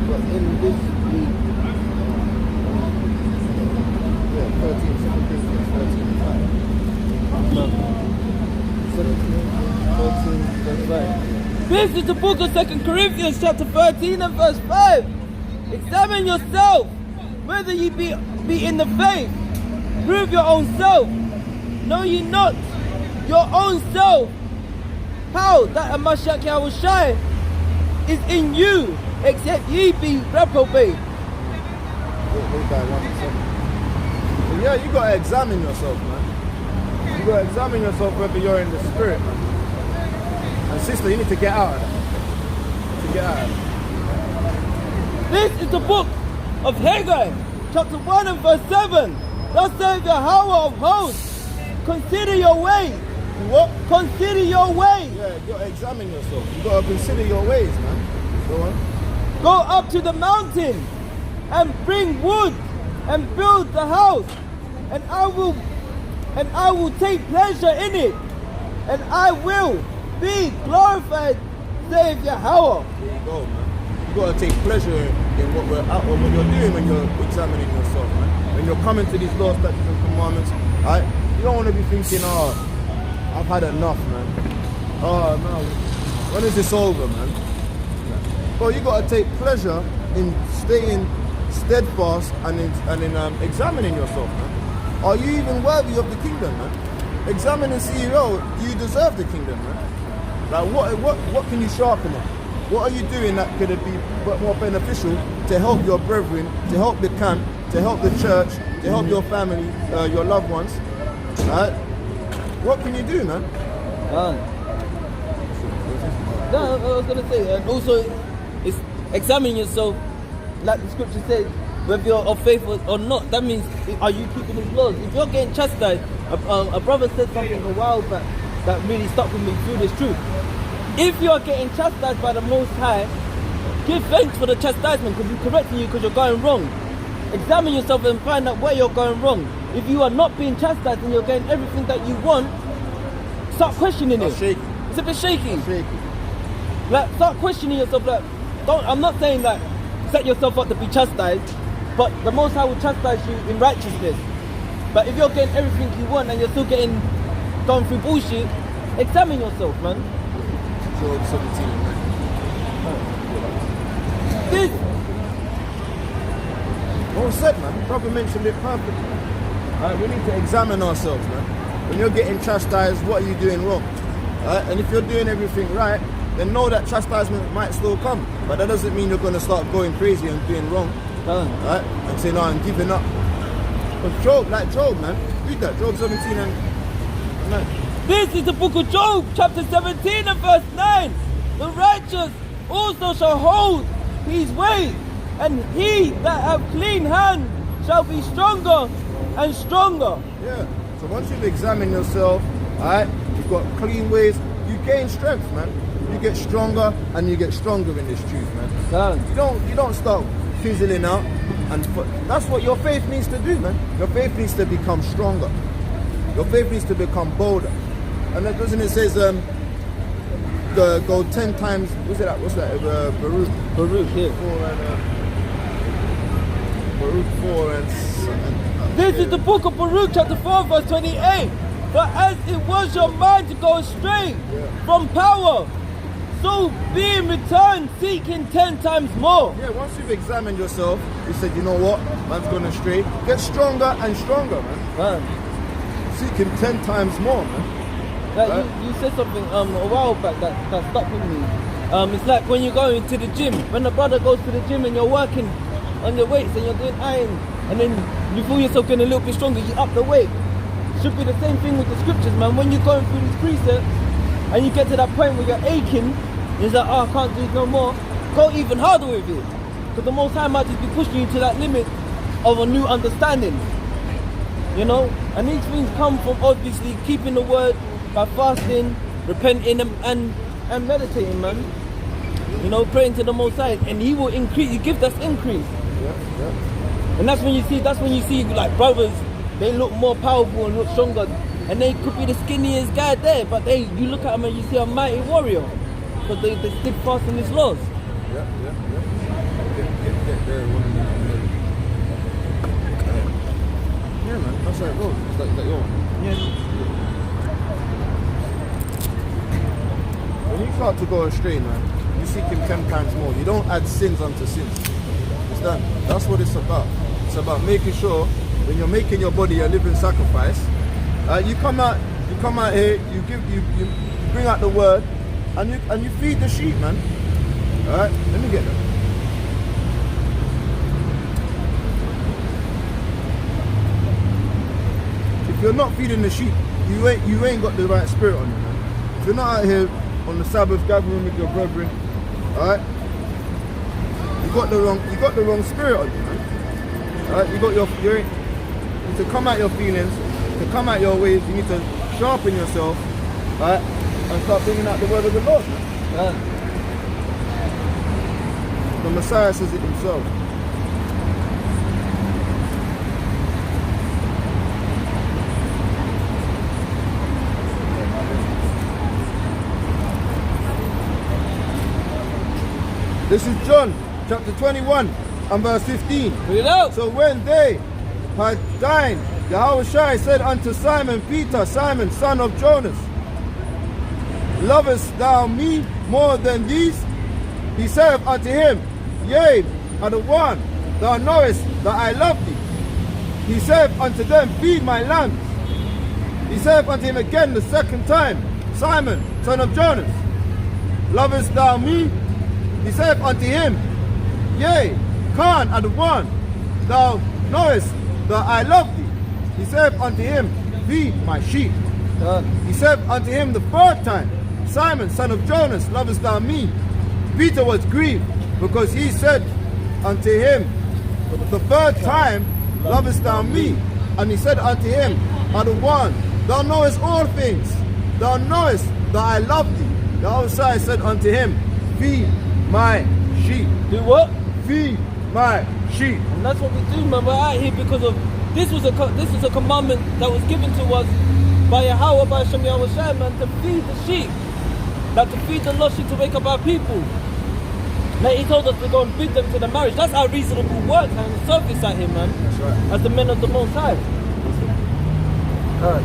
But in this week, 13, 2 Corinthians 13, 5. This is the book of 2 Corinthians chapter 13 and verse 5. Examine yourself, whether ye be in the faith. Prove your own self. Know ye not your own self, how that Hamashayach is in you, except ye be reprobate. So yeah, you gotta examine yourself, man. You gotta examine yourself whether you're in the spirit, man. And sister, you need to get out of that. To get out of that. This is the book of Haggai, chapter 1 and verse 7. Thus saith Yahweh of hosts, consider your way. What? Consider your way. Yeah, you gotta examine yourself. You gotta consider your ways, man. Go on. Go up to the mountain and bring wood and build the house, and I will take pleasure in it, and I will be glorified, saith Yahweh. There you go, man. You gotta take pleasure in what we're out or what you're doing when you're examining yourself, man. When you're coming to these laws, statutes, and commandments, right? You don't want to be thinking, oh, I've had enough, man. Oh no, when is this over, man? Well, you gotta take pleasure in staying steadfast and in examining yourself, man. Are you even worthy of the kingdom, man? Examine and see, do you deserve the kingdom, man? Like what can you sharpen on? What are you doing that could be more beneficial to help your brethren, to help the camp, to help the church, to help your family, your loved ones, right? What can you do, man? No, I was going to say, and also, it's examine yourself, like the scripture says, whether you're of faith or not. That means, are you keeping his laws? If you're getting chastised, a brother said something a while back that really stuck with me through this truth. If you're getting chastised by the Most High, give thanks for the chastisement, because he's correcting you because you're going wrong. Examine yourself and find out where you're going wrong. If you are not being chastised and you're getting everything that you want, start questioning it. Shaky. It's a bit shaky. Shaky. Like, start questioning yourself. Like, I'm not saying that set yourself up to be chastised, but the Most High will chastise you in righteousness. But if you're getting everything you want and you're still going through bullshit, examine yourself, man. Job 17, man. This. Well said, man. Brother mentioned it perfectly. Right, we need to examine ourselves, man. When you're getting chastised, what are you doing wrong? Right? And if you're doing everything right, then know that chastisement might still come. But that doesn't mean you're going to start going crazy and doing wrong. Right? And say, no, I'm giving up. But Job, man. Read that, Job 17 and 9. This is the book of Job, chapter 17 and verse 9. The righteous also shall hold his way, and he that have clean hands shall be stronger and stronger. Yeah. So once you've examined yourself, alright, you've got clean ways, you gain strength, man. You get stronger and you get stronger in this truth, man. You don't start fizzling out, and that's what your faith needs to do, man. Your faith needs to become stronger. Your faith needs to become bolder. And that doesn't it says go 10 times, what's that? Baruch here. 4 and This is the book of Baruch, chapter 4, verse 28. But as it was your mind to go astray from power, so being returned, seeking 10 times more. Yeah, once you've examined yourself, you said, you know what, man's gone astray. Get stronger and stronger, man. Seeking 10 times more, man. Like you said something a while back that stuck with me. It's like when you go into the gym. When the brother goes to the gym and you're working on your weights and you're doing iron, and then you feel yourself getting a little bit stronger, you up the weight. Should be the same thing with the scriptures, man. When you're going through these precepts and you get to that point where you're aching, it's like, oh, I can't do it no more. Go even harder with it. Because the Most High might just be pushing you to that limit of a new understanding. You know? And these things come from obviously keeping the word by fasting, repenting and meditating, man. You know, praying to the Most High, and He will increase. He gives us increase. And that's when you see like brothers, they look more powerful and look stronger, and they could be the skinniest guy there, but you look at them and you see a mighty warrior because they stick fast in His laws. Yeah, man, that's how it goes. Is that your one? Yeah. When you start to go astray, man, you seek Him 10 times more. You don't add sins unto sins. Understand? That's what it's about. It's about making sure when you're making your body a living sacrifice, you come out here, you bring out the word, and you feed the sheep, man. All right, let me get that. If you're not feeding the sheep, you ain't got the right spirit on you, man. If you're not out here on the Sabbath gathering with your brethren, all right, you got the wrong spirit on you, man. All right, you need to come out your feelings, to come out your ways. You need to sharpen yourself, all right, and start bringing out the word of the Lord, man. The Messiah says it Himself. This is John chapter 21 and verse 15. Read it out. So when they had dined, Hamashayach said unto Simon Peter, Simon, son of Jonas, lovest thou me more than these? He said unto him, Yea, and the one thou knowest that I love thee. He said unto them, Feed my lambs. He said unto him again the second time, Simon, son of Jonas, lovest thou me? He said unto him, Yea, Khan, and the one thou knowest that I love thee. He said unto him, Feed my sheep. He said unto him the third time, Simon, son of Jonas, lovest thou me? Peter was grieved, because he said unto him the third time, Lovest thou me? And he said unto him, Unto one, thou knowest all things, thou knowest that I love thee. The outside said unto him, Feed my sheep. Do what? Feed my sheep. And that's what we do, man. We're out here because of this was a commandment that was given to us by Yahweh, by Hamashayach, man, to feed the sheep, that to feed the lost sheep, to wake up our people. Now He told us to go and bid them to the marriage. That's how reasonable work and service out here, man. That's right. As the men of the Most High. Alright.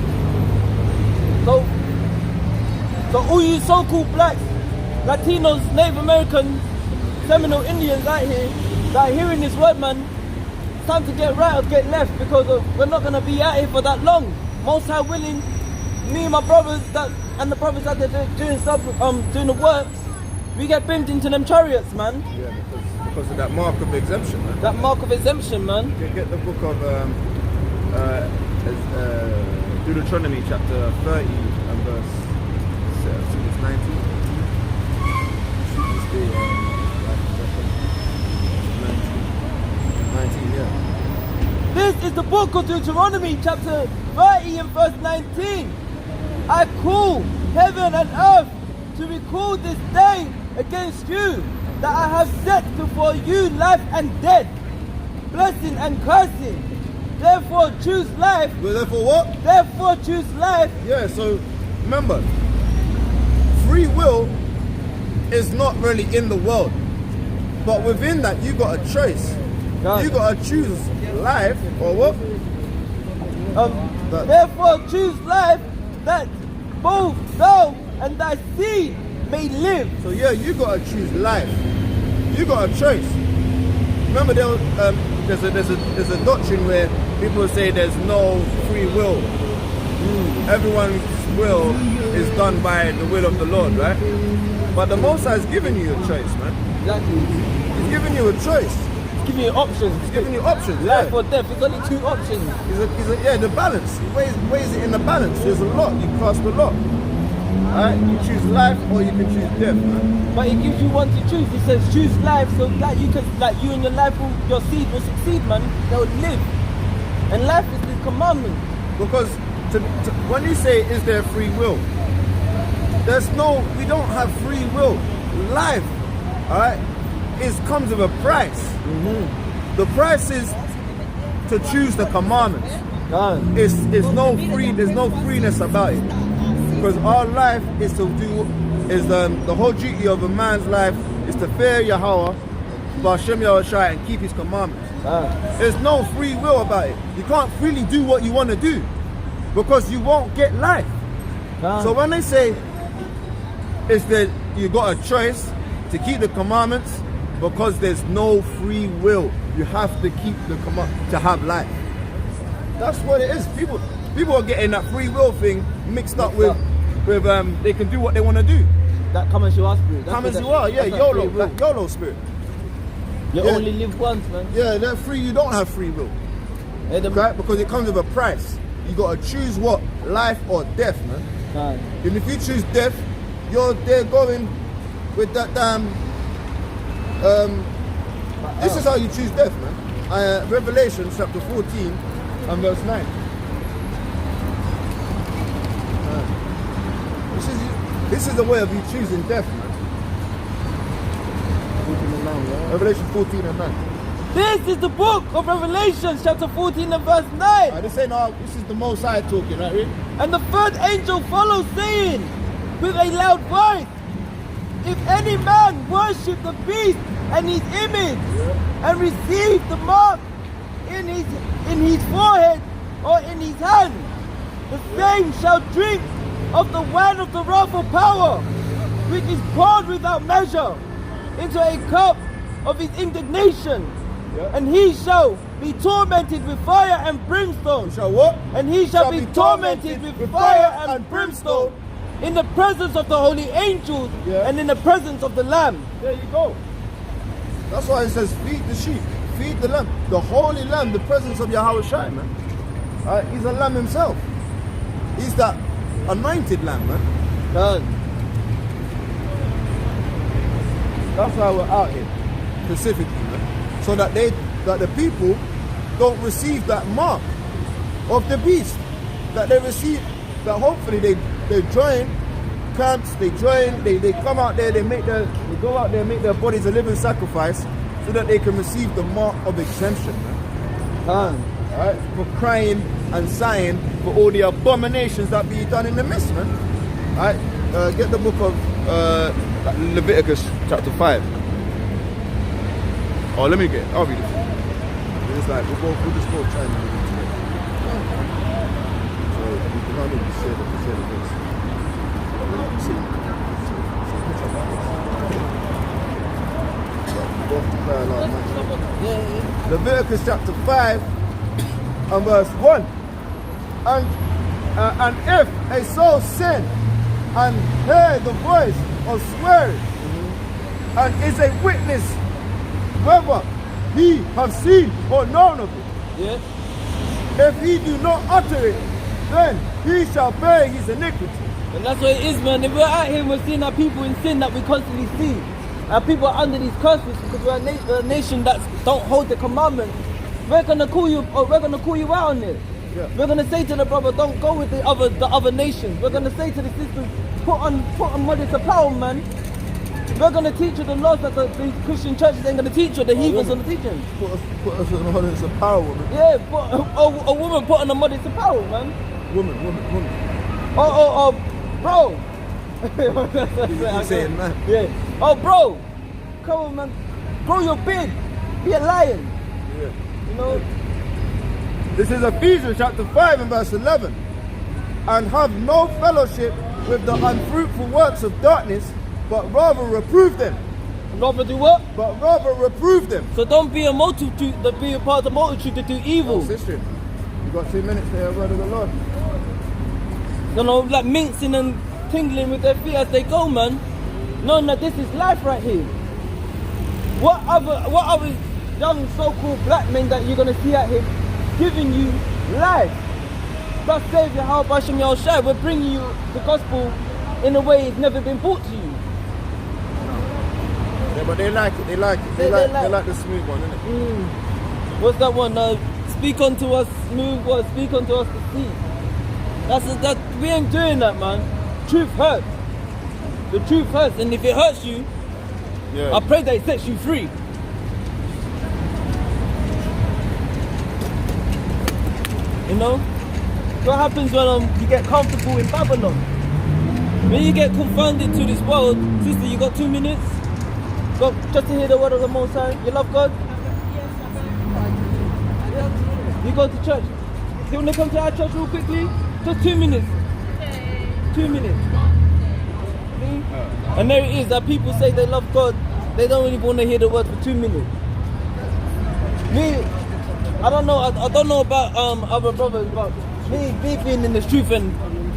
So all you so-called blacks, Latinos, Native Americans, Seminole Indians out here that are hearing this word, man, it's time to get right or get left, because we're not going to be out here for that long. Most High willing, me and my brothers and the brothers that they're doing the works, we get pinned into them chariots, man. Yeah, because of that mark of exemption, man. That mark of exemption, man. Get the book of Deuteronomy chapter 30 and verse 19. Should be 19, yeah. This is the book of Deuteronomy chapter 30 and verse 19. I call heaven and earth to record this day against you, that I have set before you life and death, blessing and cursing. Therefore choose life. Well, therefore what? Therefore choose life. Yeah, so remember, free will is not really in the world, but within that you got a choice. God. You got to choose life or what? Therefore choose life that both thou and thy seed may live. So yeah, you gotta choose life. You got a choice. Remember, there's a doctrine where people say there's no free will. Everyone's will is done by the will of the Lord, right? But the Most High has given you a choice, man. Exactly. He's giving you a choice. He's giving you options. He's giving you options. Life Yeah. or death. It's only 2 options. Yeah, the balance. He weighs it in the balance. There's a lot. You cast a lot. Alright, you choose life or you can choose death, man. But he gives you one to choose. He says choose life so that you can, like you and your life will, your seed will succeed, man. They will live. And life is the commandment. Because when you say is there free will, we don't have free will. Life, alright, comes with a price. The price is to choose the commandments. There's no freeness about it. Because our life is the whole duty of a man's life is to fear Yahweh, Hamashayach, and keep his commandments. There's no free will about it. You can't freely do what you want to do because you won't get life. So when they say is that you got a choice to keep the commandments because there's no free will. You have to keep the command to have life. That's what it is. People are getting that free will thing mixed up with they can do what they want to do. That Hamashayach spirit. YOLO, YOLO spirit. You only live once, man. Yeah, that free. You don't have free will, right? Because it comes with a price. You got to choose what, life or death, man. And if you choose death, you're there going with that damn. This is how you choose death, man. Revelation chapter 14 and verse 9. This is the way of you choosing death, man. Revelation 14 and 9. This is the book of Revelation, chapter 14 and verse 9. This is the Most High talking, right? Read? And the third angel followed, saying with a loud voice, if any man worship the beast and his image, and receive the mark in his forehead or in his hand, the same shall drink of the wine of the wrath of power, which is poured without measure into a cup of his indignation. And he shall be tormented with fire and brimstone. He shall what? And he shall be tormented with fire and brimstone in the presence of the holy angels and in the presence of the Lamb. There you go. That's why it says feed the sheep, feed the lamb. The holy lamb, the presence of Hamashayach, man. He's a lamb himself. He's that anointed lamb, man. That's why we're out here, specifically, man. So that the people don't receive that mark of the beast. That they receive, that hopefully they join camps, they come out there, they go out there and make their bodies a living sacrifice so that they can receive the mark of exemption, man. Alright? For crying and sighing for all the abominations that be done in the midst, man. Alright? Get the book of Leviticus chapter 5. Oh, I'll read it. It's like we'll just go try and read it together. So we can only share the verse. Leviticus chapter 5 and verse 1. And if a soul sin and hear the voice of swearing and is a witness whether he have seen or known of it, if he do not utter it, then he shall bear his iniquity. And that's what it is, man. If we're out here, we're seeing our people in sin that we constantly see. Our people are under these curses because we're a nation that don't hold the commandments. We're gonna call you out on it. We're gonna say to the brother, don't go with the other nations. We're gonna say to the sisters, put on modest apparel, man. We're gonna teach you the laws that the Christian churches ain't gonna teach you. The heathens are gonna teach you. Put us on modest apparel, woman. Yeah, a woman put on a modest apparel, man. Woman. Bro. You saying, man? Yeah. Oh, bro. Come on, man. Grow your beard. Be a lion. Yeah. You know? This is Ephesians chapter 5 and verse 11. and have no fellowship with the unfruitful works of darkness, but rather reprove them. Rather do what? But rather reprove them. So don't be a multitude, be a part of the multitude to do evil. Oh, sister, you got 2 minutes there, word of the Lord. You know, like mincing and tingling with their feet as they go, man. Knowing that this is life right here. What other young so-called black men that you're gonna see out here giving you life? God save you, how about Hamashayach? We're bringing you the gospel in a way it's never been brought to you. Yeah, but they like it. They like the smooth one, innit? What's that one? Speak unto us, smooth word. Speak unto us the sea. That we ain't doing that, man. Truth hurts. The truth hurts, and if it hurts you, Yeah. I pray that it sets you free. You know? What happens when you get comfortable in Babylon? When you get confounded to this world, sister, you got 2 minutes? Go, just to hear the word of the Most High. You love God? You go to church. You want to come to our church real quickly? Just 2 minutes. 2 minutes. See? And there it is that people say they love God. They don't really want to hear the word for 2 minutes. Me, I don't know. I don't know about other brothers, but me being in the truth and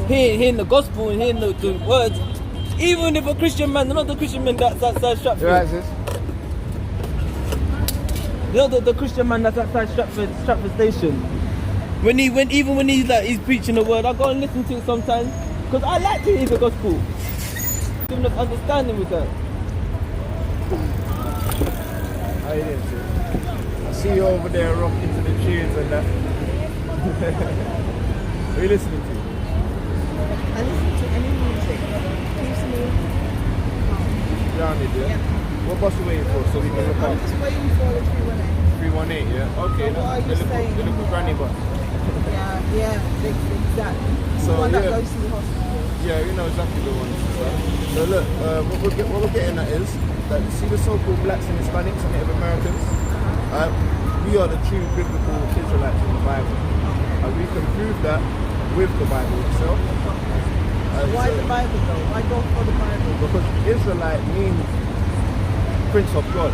hearing the gospel and hearing the words. Even if a Christian man, not the Christian man that's outside Stratford. Right, sis. You know the Christian man that's outside Stratford Station. Even when he's preaching the word, I go and listen to it sometimes because I like to hear the gospel. Giving us understanding with that. How you doing, sis? I see you over there rocking to the tunes and that. What are you listening to? I listen to any music. Keeps me calm. Grounded, yeah? What bus you waiting for so we can look I'm up? just waiting for the 318. 318, yeah? Okay, What are you the saying? little granny bus. Yeah, exactly. So, the one that yeah. goes to the hospital. Yeah, you know exactly the one. So look, what we're getting at is that you see the so-called blacks and Hispanics and Native Americans, we are the true biblical Israelites in the Bible. And we can prove that with the Bible itself. Why the Bible though? Why go for the Bible? Because Israelite means Prince of God.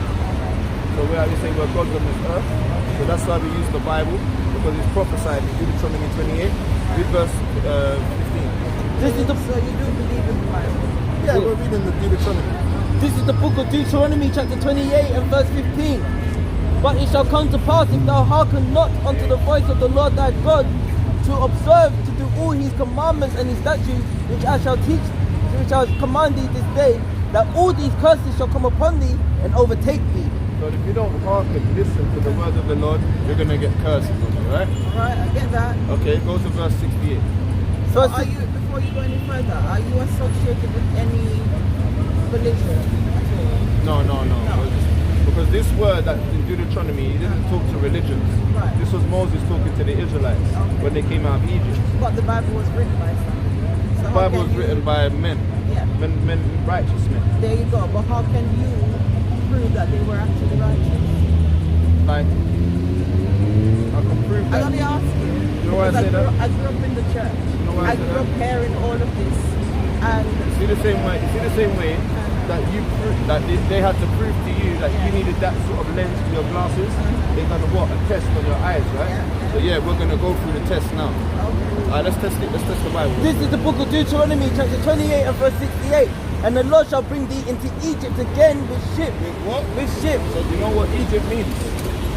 So we say we're gods on this earth. So that's why we use the Bible, because it's prophesied in Deuteronomy 28 with verse 15. This is the So you do believe in the Bible? Yeah, we're reading the Deuteronomy. This is the book of Deuteronomy chapter 28 and verse 15. But it shall come to pass if thou hearken not unto the voice of the Lord thy God, to observe to do all his commandments and his statutes, which I shall teach, which I shall command thee this day, that all these curses shall come upon thee and overtake thee. So if you don't hearken, listen to the word of the Lord, you're going to get curses on you, right? Right, I get that. Okay, go to verse 68. So are you, before you go any further, are you associated with any religion at all? No. Because this word that in Deuteronomy, he didn't talk to religions. Right. This was Moses talking to the Israelites when they came out of Egypt. But the Bible was written by somebody. So The how Bible can was you- written by men, Yeah. men, righteous men. There you go. But how can you prove that they were actually righteous? Like, I can prove I that. only ask you. You know why I because say that? I grew up in the church. You know why I I say grew that? up hearing all of this. And See the same way that they had to prove to you that you needed that sort of lens for your glasses. They done a test on your eyes, right? So yeah, we're gonna go through the test now. Alright, let's test it. Let's test the Bible. This is the book of Deuteronomy chapter 28 and verse 68. And the Lord shall bring thee into Egypt again with ships. What? With ships. So you know what Egypt means?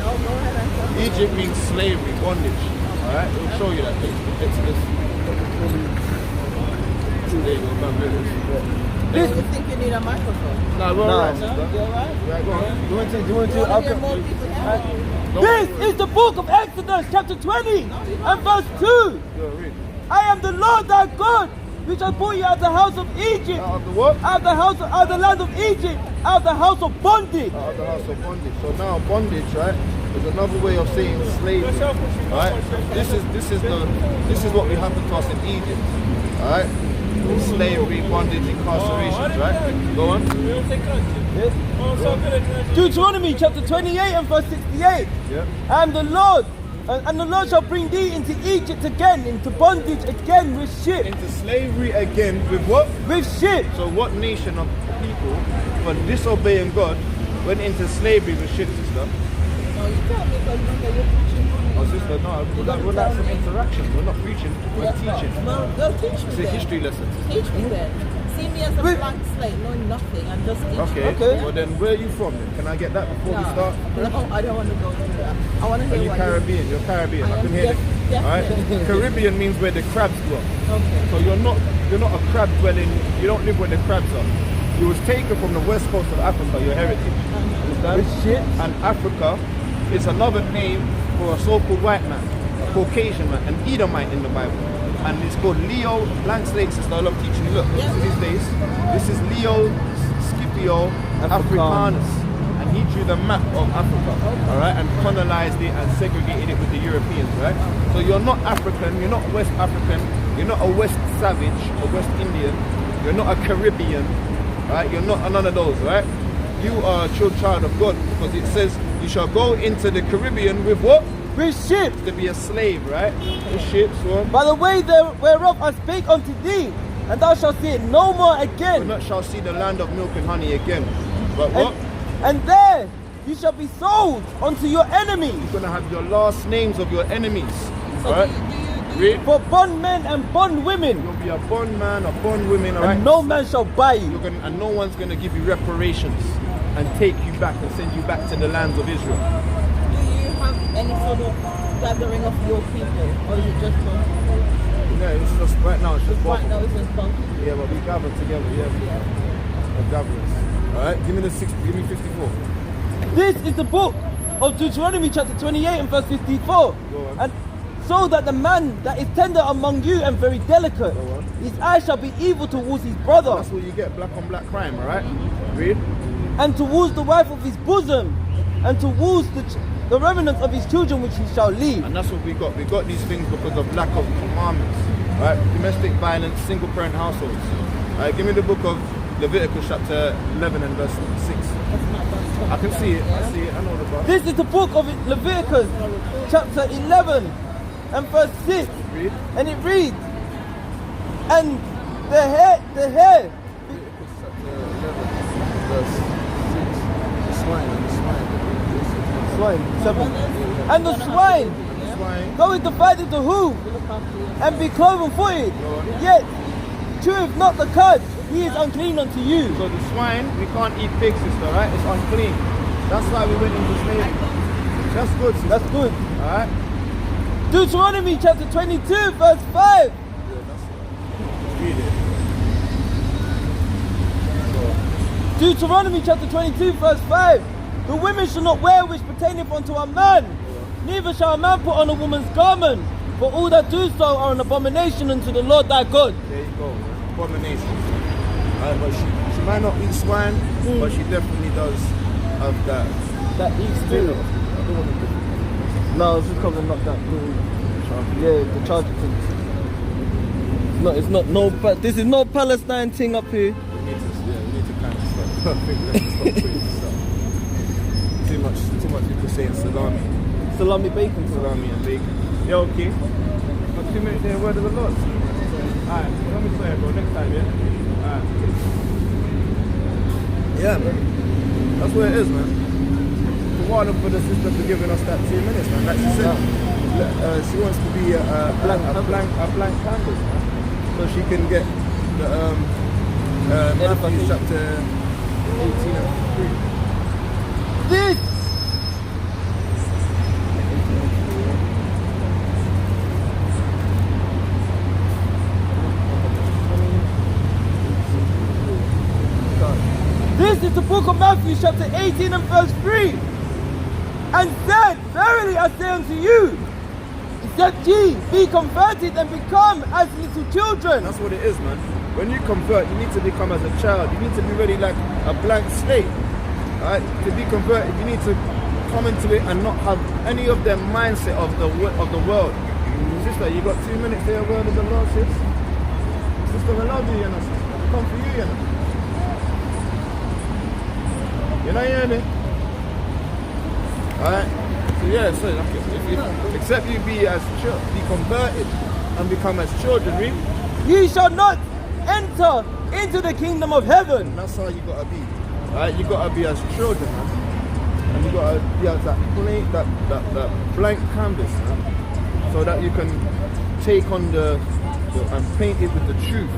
go ahead and tell me. Egypt means slavery, bondage. Alright, we'll show you that. Exodus. There you go, man. This You think you need a microphone? Nah, we're alright, sister. You alright? Right, go on. Do you want to You want to hear more people hear? This is the book of Exodus chapter 20 and verse 2. Go read. I am the Lord thy God, which has brought you out of the house of Egypt. Out of the what? Out of the land of Egypt, out of the house of bondage. Out of the house of bondage. So now bondage, right, is another way of saying slavery. Right? This is what will happen to us in Egypt. Alright? Slavery, bondage, incarceration, right? Go on. Deuteronomy chapter 28 and verse 68. Yeah. I am the Lord And the Lord shall bring thee into Egypt again, into bondage again with ships. Into slavery again with what? With ships. So what nation of people, for disobeying God, went into slavery with ships, sister? No, you can't because you're preaching. Oh, sister, no, we're like some interaction. We're not preaching, we're teaching. No, go teach me It's a then. history lesson. Teach me then. See me as a blank slate, knowing nothing, and just teach me. Okay. Well then, where are you from then? Can I get that before we start? No, I don't want to go through that. I want to Are hear you what Caribbean? You're Caribbean. I can hear it. Alright? Caribbean means where the crabs dwell. Okay. So you're not a crab dwelling, you don't live where the crabs are. You was taken from the west coast of Africa, your heritage. Understand? And Africa is another name for a so-called white man, a Caucasian man, an Edomite in the Bible. And it's called Leo blank slate, sister. I love teaching you. Look, these days, this is Leo Scipio Africanus. And he drew the map of Africa, alright, and colonized it and segregated it with the Europeans, right? So you're not African, you're not West African, you're not a West Savage, a West Indian, you're not a Caribbean, right? You're not none of those, right? You are a true child of God because it says you shall go into the Caribbean with what? With ships. To be a slave, right? With ships, what? By the way whereof I spake unto thee, and thou shalt see it no more again. You not shall see the land of milk and honey again. But what? And there you shall be sold unto your enemies. You're gonna have your last names of your enemies. So Alright? Read. For bondmen and bondwomen. You'll be a bondman, a bondwoman, alright? And no man shall buy you. And no one's gonna give you reparations and take you back and send you back to the lands of Israel. Do you have any sort of gathering of your people, or is it just Yeah, it's just right now. It's just right now? It's just bunking. Yeah, but we gather together. Yeah, we gather. All right, give me the 60. Give me 54. This is the book of Deuteronomy chapter 28 and verse 54. And so that the man that is tender among you and very delicate, his eye shall be evil towards his brother. That's what you get, black on black crime, all right? Read. And towards the wife of his bosom, and towards the remnants of his children which he shall leave. And that's what we got. We got these things because of lack of commandments. All right? Domestic violence, single parent households. All right, give me the book of Leviticus chapter 11 and verse 6. I can see it. I see it. I know the verse. This is the book of Leviticus chapter 11 and verse 6. Read. And it reads, and the hair. Leviticus chapter 11 verse 6. Swine, 7. And the swine goeth to fight the hoof, and be cloven footed, yet cheweth not the cud, he is unclean unto you. So the swine, we can't eat pigs, sister, right? It's unclean. That's why we went into slavery. That's good, sister. That's good. Alright? Deuteronomy chapter 22 verse 5. Yeah, that's it. Read it. Deuteronomy chapter 22 verse 5. The women shall not wear which pertaineth unto a man, neither shall a man put on a woman's garment, for all that do so are an abomination unto the Lord thy God. There you go. Abomination. But she might not eat swine, but she definitely does have that. That eats too. No, it's just because I'm not that cool. Yeah, the charger thing. It's not no, but this is no Palestine thing up here. We need to kind of stop. Too much people saying salami. Salami bacon. Salami and bacon. Yeah, okay. But 2 minutes there, word of the Lord. Alright, let me say it, bro. Next time, yeah? Alright. Yeah, man. That's where it is, man. For the sister for giving us that 2 minutes, man. Like she said, she wants to be a blank canvas, man. So she can get the Matthew chapter 18 and 3. This This is the book of Matthew chapter 18 and verse 3. And said, verily I say unto you, except ye be converted and become as little children. That's what it is, man. When you convert, you need to become as a child. You need to be ready like a blank slate. Alright? To be converted, you need to come into it and not have any of the mindset of the world. Sister, you got 2 minutes here, word of the Lord, sis. Sister, I love you, you know, sister. I come for you, you know. You know, you hear me? Alright? Yeah, so like except you be converted and become as children, read. Ye shall not enter into the kingdom of heaven. And that's how you gotta be. Right? You gotta be as children, man. And you gotta be as that blank canvas, man. So that you can take on the and paint it with the truth.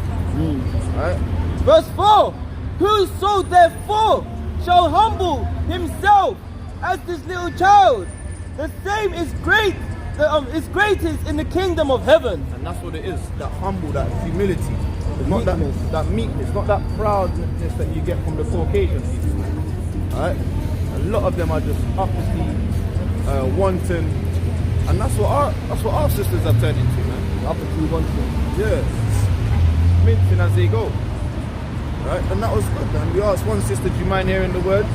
Right? Verse 4. Whoso therefore shall humble himself as this little child, the same is greatest in the kingdom of heaven. And that's what it is, that humble, that humility. It's not that meekness, not that proudness that you get from the Caucasian people. Right? A lot of them are just uppity, wanton, and that's what our sisters have turned into, man. Uppity, wanton. Yeah. Mincing as they go. Right? And that was good, man. We asked one sister, do you mind hearing the word?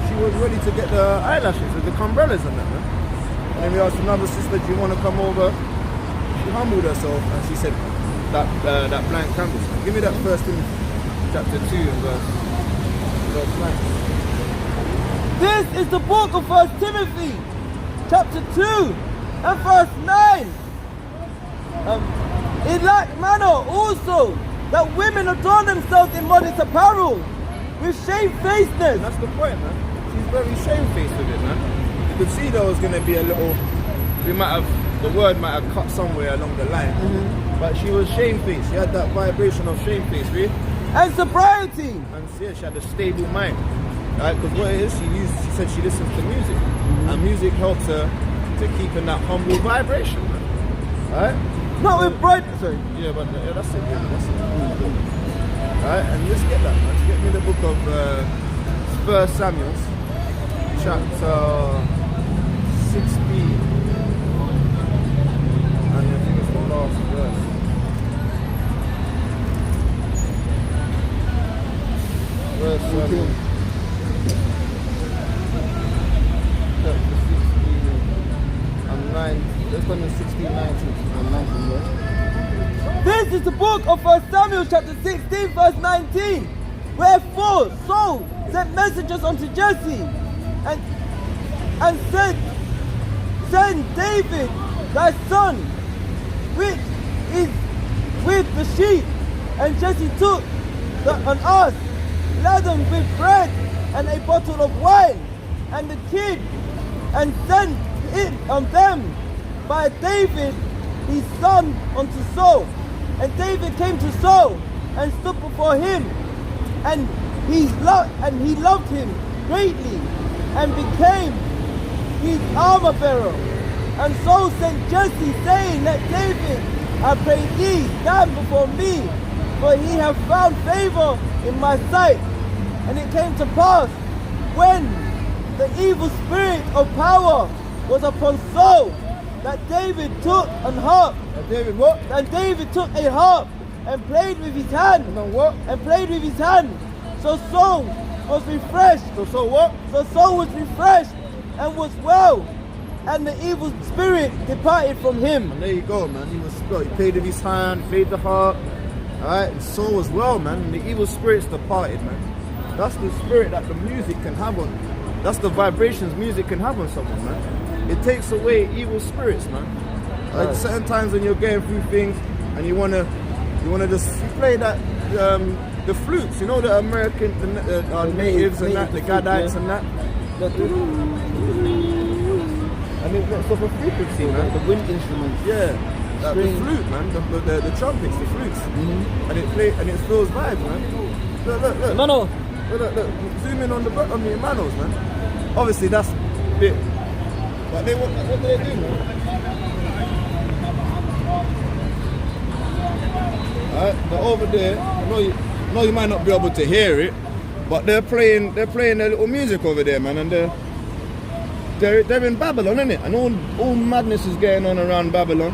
She was ready to get the eyelashes with the umbrellas and that, man. And then we asked another sister, do you want to come over? She humbled herself and she said, that blank canvas. Give me that first Timothy chapter 2 and verse 9. This is the book of 1 Timothy, chapter 2 and verse 9. In like manner also, that women adorn themselves in modest apparel, with shamefacedness. That's the point, man. She's very shamefaced with it, man. You could see there was going to be a little, the word might have cut somewhere along the line, but she was shamefaced. She had that vibration of shamefaced, really. And sobriety. And yeah, she had a stable mind, right? Because what it is, she said she listens to music, and music helps her to keep in that humble vibration, man. Right? Not with bright. Sorry. Yeah, but that's it. Yeah, that's it. Right, and let's get that, man. Let's get me the book of 1 Samuel, chapter 16, and I think it's the last verse. Verse 16 and 9. Let's go to 16, 19 and 19, yeah? This is the book of 1 Samuel chapter 16 verse 19. Wherefore Saul sent messengers unto Jesse and said, send David thy son, which is with the sheep. And Jesse took an ass laden with bread and a bottle of wine and the kid, and sent it on them by David his son unto Saul. And David came to Saul and stood before him, and he loved him greatly, and became his armor bearer. And Saul sent Jesse, saying, let David, I pray thee, stand before me, for he hath found favor in my sight. And it came to pass, when the evil spirit of power was upon Saul, that David took an harp. And David what? And David took a harp and played with his hand. And then what? And played with his hand. So Saul was refreshed. So what? So Saul was refreshed and was well, and the evil spirit departed from him. And there you go, man. He played with his hand, played the harp. Alright, and Saul was well, man. And the evil spirits departed, man. That's the spirit that the music can have on. That's the vibrations music can have on someone, man. It takes away evil spirits, man. Like certain times when you're going through things and you wanna just play that the flutes, you know, the American natives and that, the Gadites and that. And it lets off a frequency, man. The wind instruments. Yeah. The flute, man. The trumpets, the flutes. And it fills vibes, man. Look. No. Look. Zoom in on the manos, man. Obviously that's a bit. But what do they do, man? Alright, they're over there. I know you might not be able to hear it, but they're playing their little music over there, man, and they're in Babylon, innit? And all madness is going on around Babylon.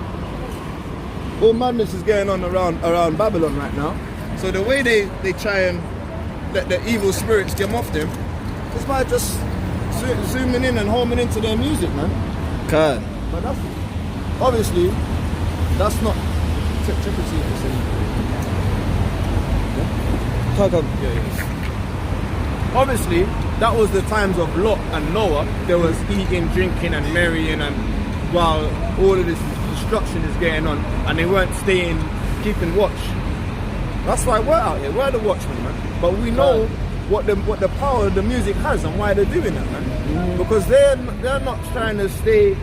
All madness is going on around Babylon right now. So the way they try and let the evil spirits come off them is by just zooming in and homing into their music, man. Okay. But that's obviously that's not triple T. Talk up. Yeah. obviously, that was the times of Lot and Noah. There was eating, drinking, and marrying, and while all of this destruction is going on, and they weren't keeping watch. That's why we're out here. We're the watchmen, man. But we know what the power of the music has and why they're doing that, man. Because they're not trying to stay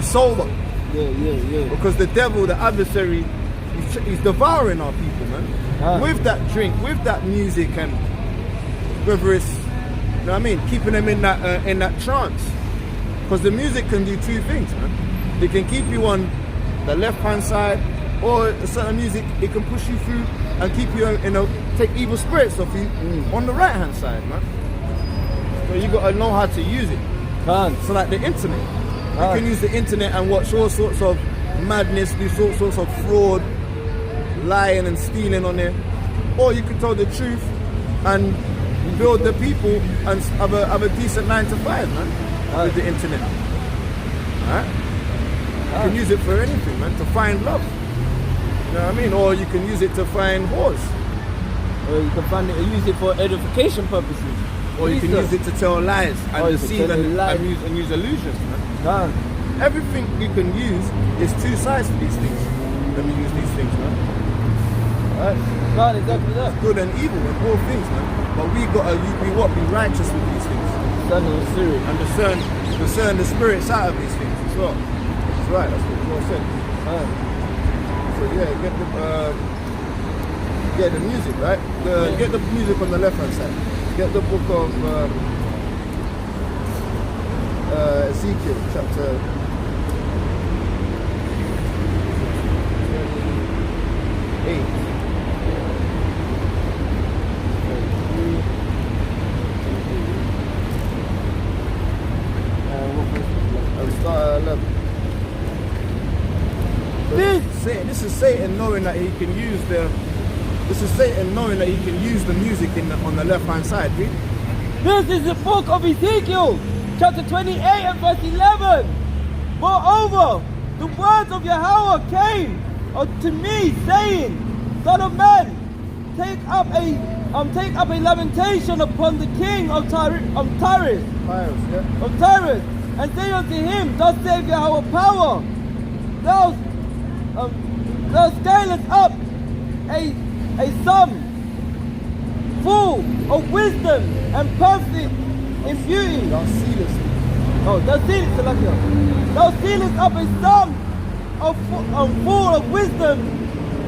sober. Yeah. Because the devil, the adversary, he's devouring our people, man. With that drink, with that music, and whether it's, you know what I mean, keeping them in that trance. Because the music can do two things, man. It can keep you on the left-hand side, or a certain music, it can push you through and keep you take evil spirits off you on the right-hand side, man. So you gotta know how to use it. So like the internet. You can use the internet and watch all sorts of madness, do all sorts of fraud, lying and stealing on there. Or you can tell the truth and build the people and have a decent 9 to 5, man, with the internet. Alright? You can use it for anything, man, to find love. You know what I mean? Or you can use it to find whores. Or you can use it for edification purposes. Or you can use it to tell lies and deceive and use illusions, man. Everything you can use is two sides to these things. Let me use these things, man. Right? Exactly that. Good and evil and all things, man. But we be righteous with these things. And discern the spirits out of these things as well. That's right, that's what Paul said. So yeah, get the music, right? Get the music on the left hand side. Get the book of Ezekiel, chapter 8. I'll start at 11. This is Satan knowing that he can use the. This is Satan knowing that he can use the music on the left hand side. Read. This is the book of Ezekiel, chapter 28 and verse 11. Moreover, the words of Yahweh came unto me, saying, Son of man, take up a lamentation upon the king of Tyrus, and say unto him, Thus saith Yahweh power, thou scalest up a sum full of wisdom and perfect in beauty. Thou sealest up a sum full of wisdom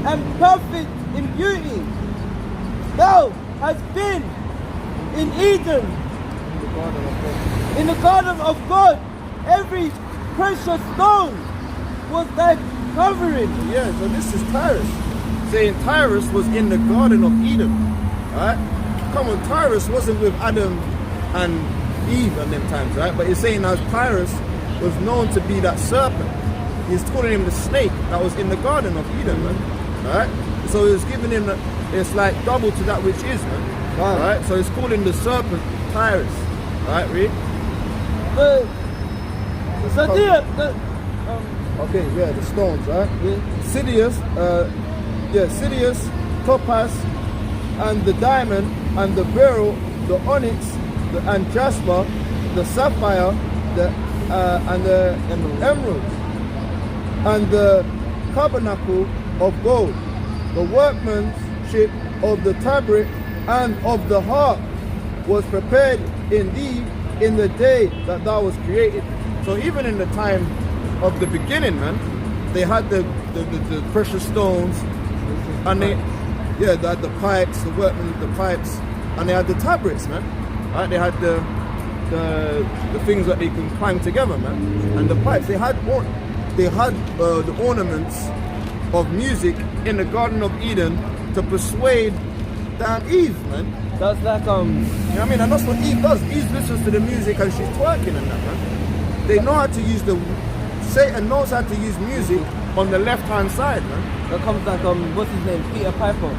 and perfect in beauty. Thou hast been in Eden, in the garden of God. Every precious stone was thy covering. Yeah, so this is Tyrus. Saying Tyrus was in the Garden of Eden. Alright? Come on, Tyrus wasn't with Adam and Eve at them times, right? But he's saying as Tyrus was known to be that serpent. He's calling him the snake that was in the Garden of Eden, man. Alright? So he's giving him it's like double to that which is, man. Alright? So he's calling the serpent Tyrus. Alright, read. The stones, right? Yeah. Sidious, topaz, and the diamond, and the beryl, the onyx, and jasper, the sapphire, and the emerald, and the tabernacle of gold, the workmanship of the tabret and of the harp was prepared in thee in the day that thou was created. So even in the time of the beginning, man, they had the precious stones, and they had the pipes, the workmen with the pipes, and they had the tabrets, man. Right? They had the things that they can climb together, man, and the pipes. They had the ornaments of music in the Garden of Eden to persuade damn Eve, man. That's like You know what I mean? And that's what Eve does. Eve listens to the music and she's twerking and that, man. They know how to use Satan knows how to use music on the left-hand side, man. That comes like what's his name? Peter Piper.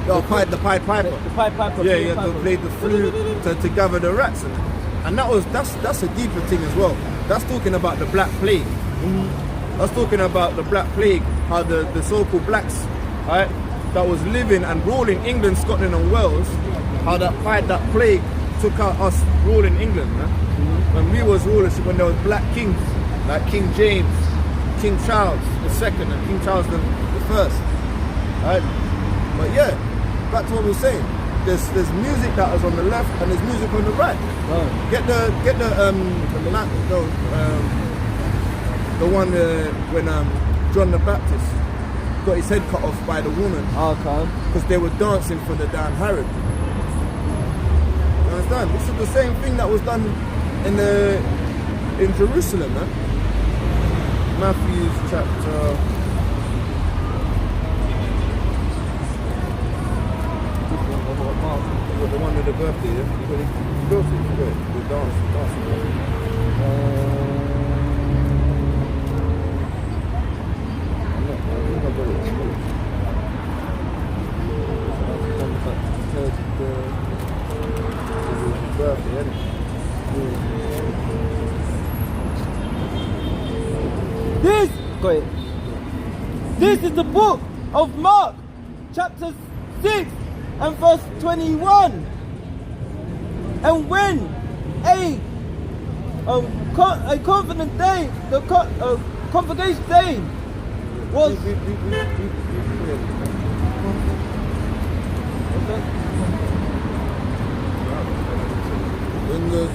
The Pied Piper. The Pied Piper. Yeah, yeah, to play the flute to gather the rats and that's a deeper thing as well. That's talking about the Black Plague. That's talking about the Black Plague, how the so-called blacks, right? that was living and ruling England, Scotland and Wales, how that plague took out us ruling England, man. When we was rulership, when there was black kings, like King James, King Charles II and King Charles the First. Right? But yeah, back to what we were saying. There's music that is on the left and there's music on the right. Get the one when John the Baptist got his head cut off by the woman. Because they were dancing for the damn Herod. You understand? This is the same thing that was done in Jerusalem, man. Matthew chapter. The one with the birthday, yeah? You got it. The dancing. This is the book of Mark, chapter 6 and verse 21. And when a confident day, the convocation day was when the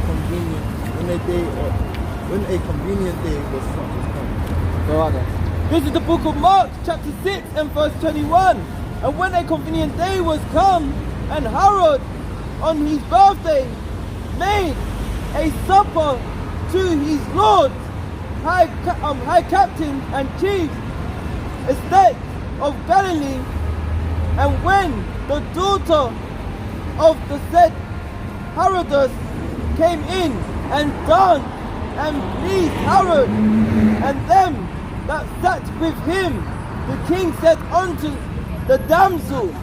convenient when a convenient day was come. This is the book of Mark, chapter 6 and verse 21. And when a convenient day was come, and Herod, on his birthday, made a supper to his lord, high captain and chief estate of Galilee. And when the daughter of the said Herodus came in and danced and pleased Herod and them that sat with him, the king said unto the damsel,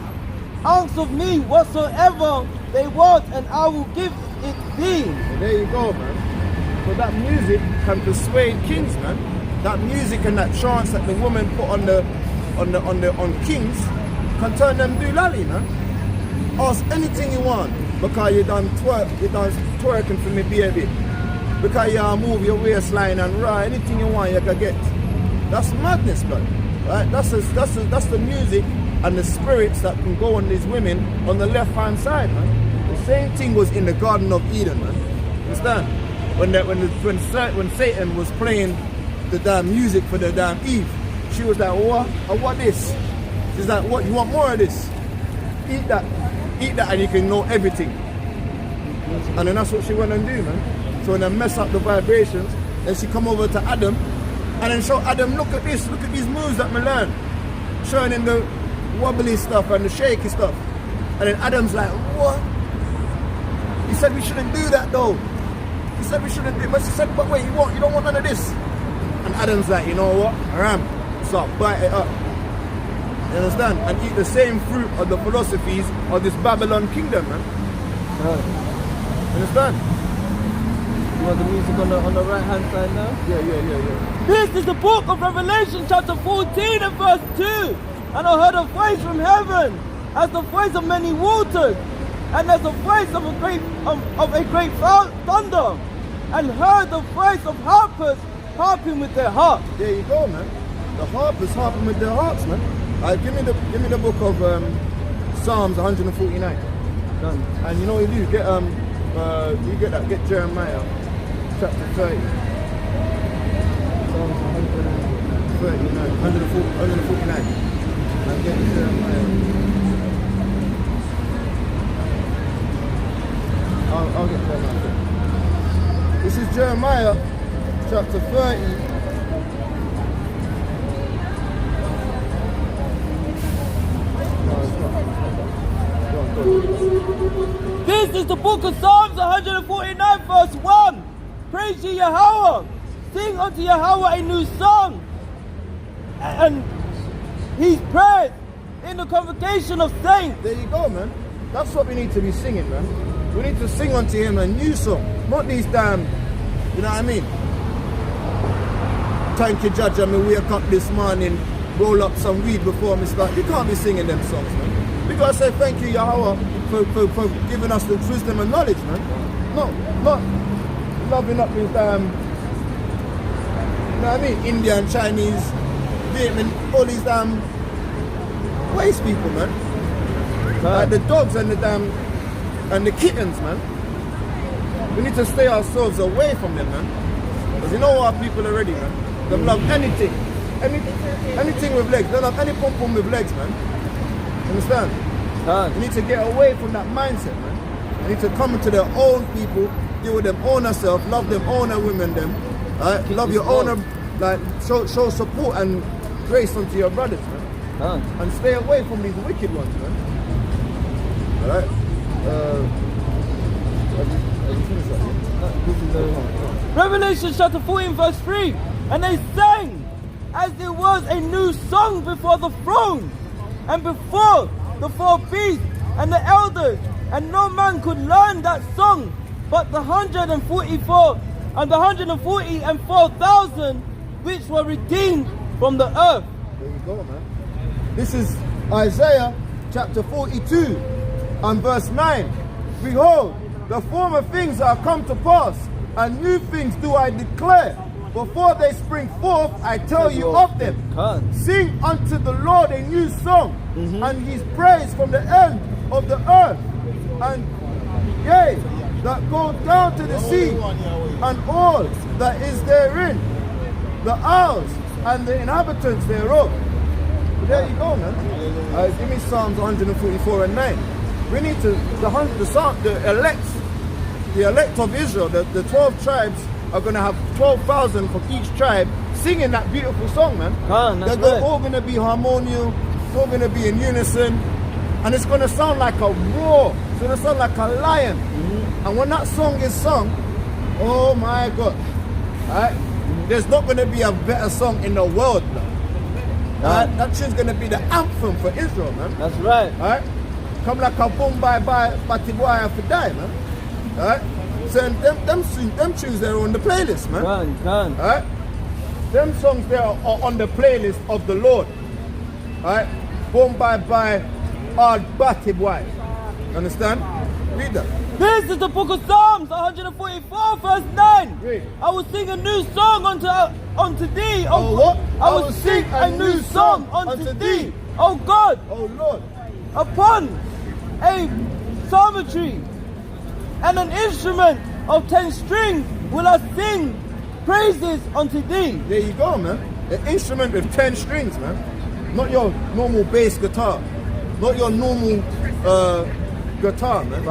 ask of me whatsoever they want, and I will give it thee. Well, there you go, man. So that music can persuade kings, man. That music and that chants that the woman put on kings can turn them do lally, man. Ask anything you want because you done twerking for me, baby. Because you move your waistline and ride anything you want, you can get. That's madness, man. Right? That's the music and the spirits that can go on these women on the left-hand side, man. The same thing was in the Garden of Eden, man. Understand? When Satan was playing the damn music for the damn Eve, she was like, what? I want this. She's like, what? You want more of this? Eat that, and you can know everything. And then that's what she went and do, man. So when they mess up the vibrations, then she come over to Adam, and then show Adam, look at this, look at these moves that me learn, showing him the wobbly stuff and the shaky stuff. And then Adam's like, what? He said we shouldn't do that though. He said we shouldn't do it. But she said, but wait, you don't want none of this. And Adam's like, you know what? So bite it up. You understand? And eat the same fruit of the philosophies of this Babylon kingdom, man. You understand? You want the music on the right hand side now? Yeah. This is the book of Revelation, chapter 14 and verse 2. And I heard a voice from heaven, as the voice of many waters, and as the voice of a great thunder, and heard the voice of harpers harping with their harps. There you go, man. The harpers harping with their harps, man. Give me the book of Psalms 149. Done. And you know what you do? Get Jeremiah chapter 30. Psalms 149. And get Jeremiah. I'll get Jeremiah. This is Jeremiah chapter 30. This is the book of Psalms 149 verse 1. Praise ye Yahweh. Sing unto Yahweh a new song. And he's praised in the congregation of saints. There you go, man. That's what we need to be singing, man. We need to sing unto him a new song. Not these damn, you know what I mean? Thank you, Judge. I wake up this morning roll up some weed before me start. You can't be singing them songs, man. We gotta say thank you, Yahweh, for giving us the wisdom and knowledge, man. Not loving up with you know what I mean, Indian, Chinese, Vietnam, all these waste people, man. Like the dogs and the kittens, man. We need to stay ourselves away from them, man. Because you know our people already, man. They love anything with legs. They love any pom-pom with legs, man. Understand? We need to get away from that mindset, man. We need to come into their own people, deal with them own ourselves, love them, own our women, them. Right? Love your owner, like show support and grace unto your brothers, man. And stay away from these wicked ones, man. Alright? Revelation chapter 14 verse 3. And they sang as it was a new song before the throne and before the four beasts and the elders, and no man could learn that song but the 144 and the 144,000 which were redeemed from the earth. There you go, man. This is Isaiah chapter 42 and verse 9. Behold, the former things are come to pass, and new things do I declare. Before they spring forth, I tell you of them. Sing unto the Lord a new song, and his praise from the end of the earth. And yea, that goes down to the sea, and all that is therein, the isles and the inhabitants thereof. But there you go, man. Give me Psalms 144 and 9. We need to, the elect of Israel, the 12 tribes are going to have 12,000 from each tribe singing that beautiful song, man. They're all going to be harmonious, all going to be in unison, and it's going to sound like a roar. It's going to sound like a lion. And when that song is sung, oh my God, right? There's not going to be a better song in the world, man. That tune's going to be the anthem for Israel, man. That's right. Right? Come like a boom by pt2 for die, man. Right? So them tunes there are on the playlist, man. Right? Them songs there are on the playlist of the Lord. Right? Boom by hard pt2. Understand? Read that. This is the book of Psalms 144 verse 9. Read. I will sing a new song unto thee. Oh, what? I will sing a new song unto thee. Oh God. Oh Lord. Upon a psalmistry and an instrument of 10 strings will I sing praises unto thee. There you go, man. An instrument with 10 strings, man. Not your normal bass guitar. Not your normal guitar, man.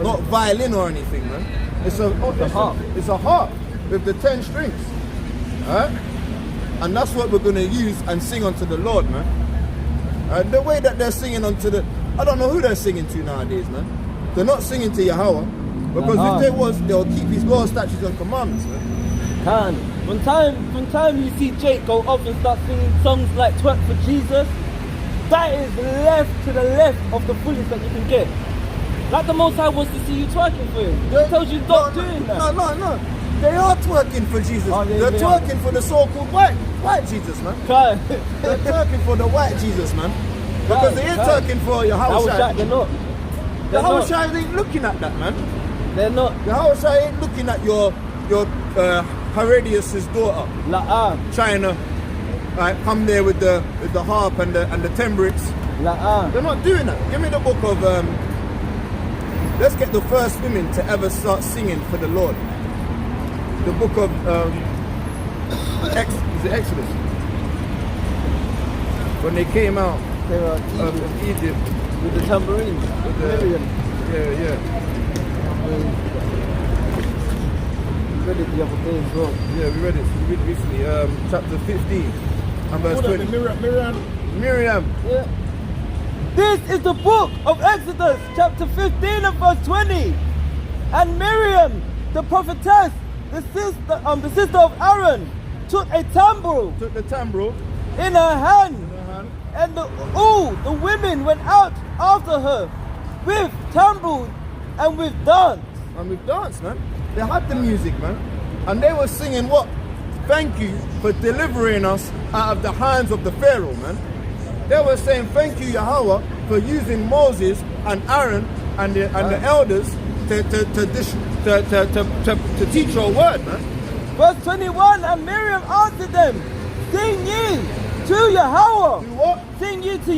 Not violin or anything, man. It's a harp. It's a harp with the 10 strings. Alright? And that's what we're going to use and sing unto the Lord, man. The way that they're singing unto the... I don't know who they're singing to nowadays, man. They're not singing to Yahweh. Because if they was, they'll keep his laws, statutes and commandments, man. From time you see Jake go off and start singing songs like Twerk for Jesus, that is to the left of the fullest that you can get. Like the Most High wants to see you twerking for him. He tells you stop doing that. No. They are twerking for Jesus. They're twerking for the so-called white Jesus, man. They're twerking for the white Jesus, man. Because they ain't twerking for your house. They're not. The Hamashayach ain't looking at that, man. They're not. The Hamashayach ain't looking at your Herodias' daughter, China. Right, come there with the harp and the timbrels. They're not doing that. Give me the book of let's get the first women to ever start singing for the Lord. The book of Exodus. When they came out of Egypt with the tambourine. Yeah. We read it the other day as well. Yeah, we read it recently. Chapter 15 and verse 20. Miriam. Yeah. This is the book of Exodus, chapter 15 and verse 20. And Miriam, the prophetess, the sister of Aaron, took the timbrel in her hand, and the women went out after her with timbrels and with dance. Man. They had the music, man. And they were singing what? thank you for delivering us out of the hands of the Pharaoh, man. They were saying thank you, Yahweh, for using Moses and Aaron and the elders to teach your word, man. Verse 21, and Miriam answered them, sing ye to Yahweh. Do what? Sing ye to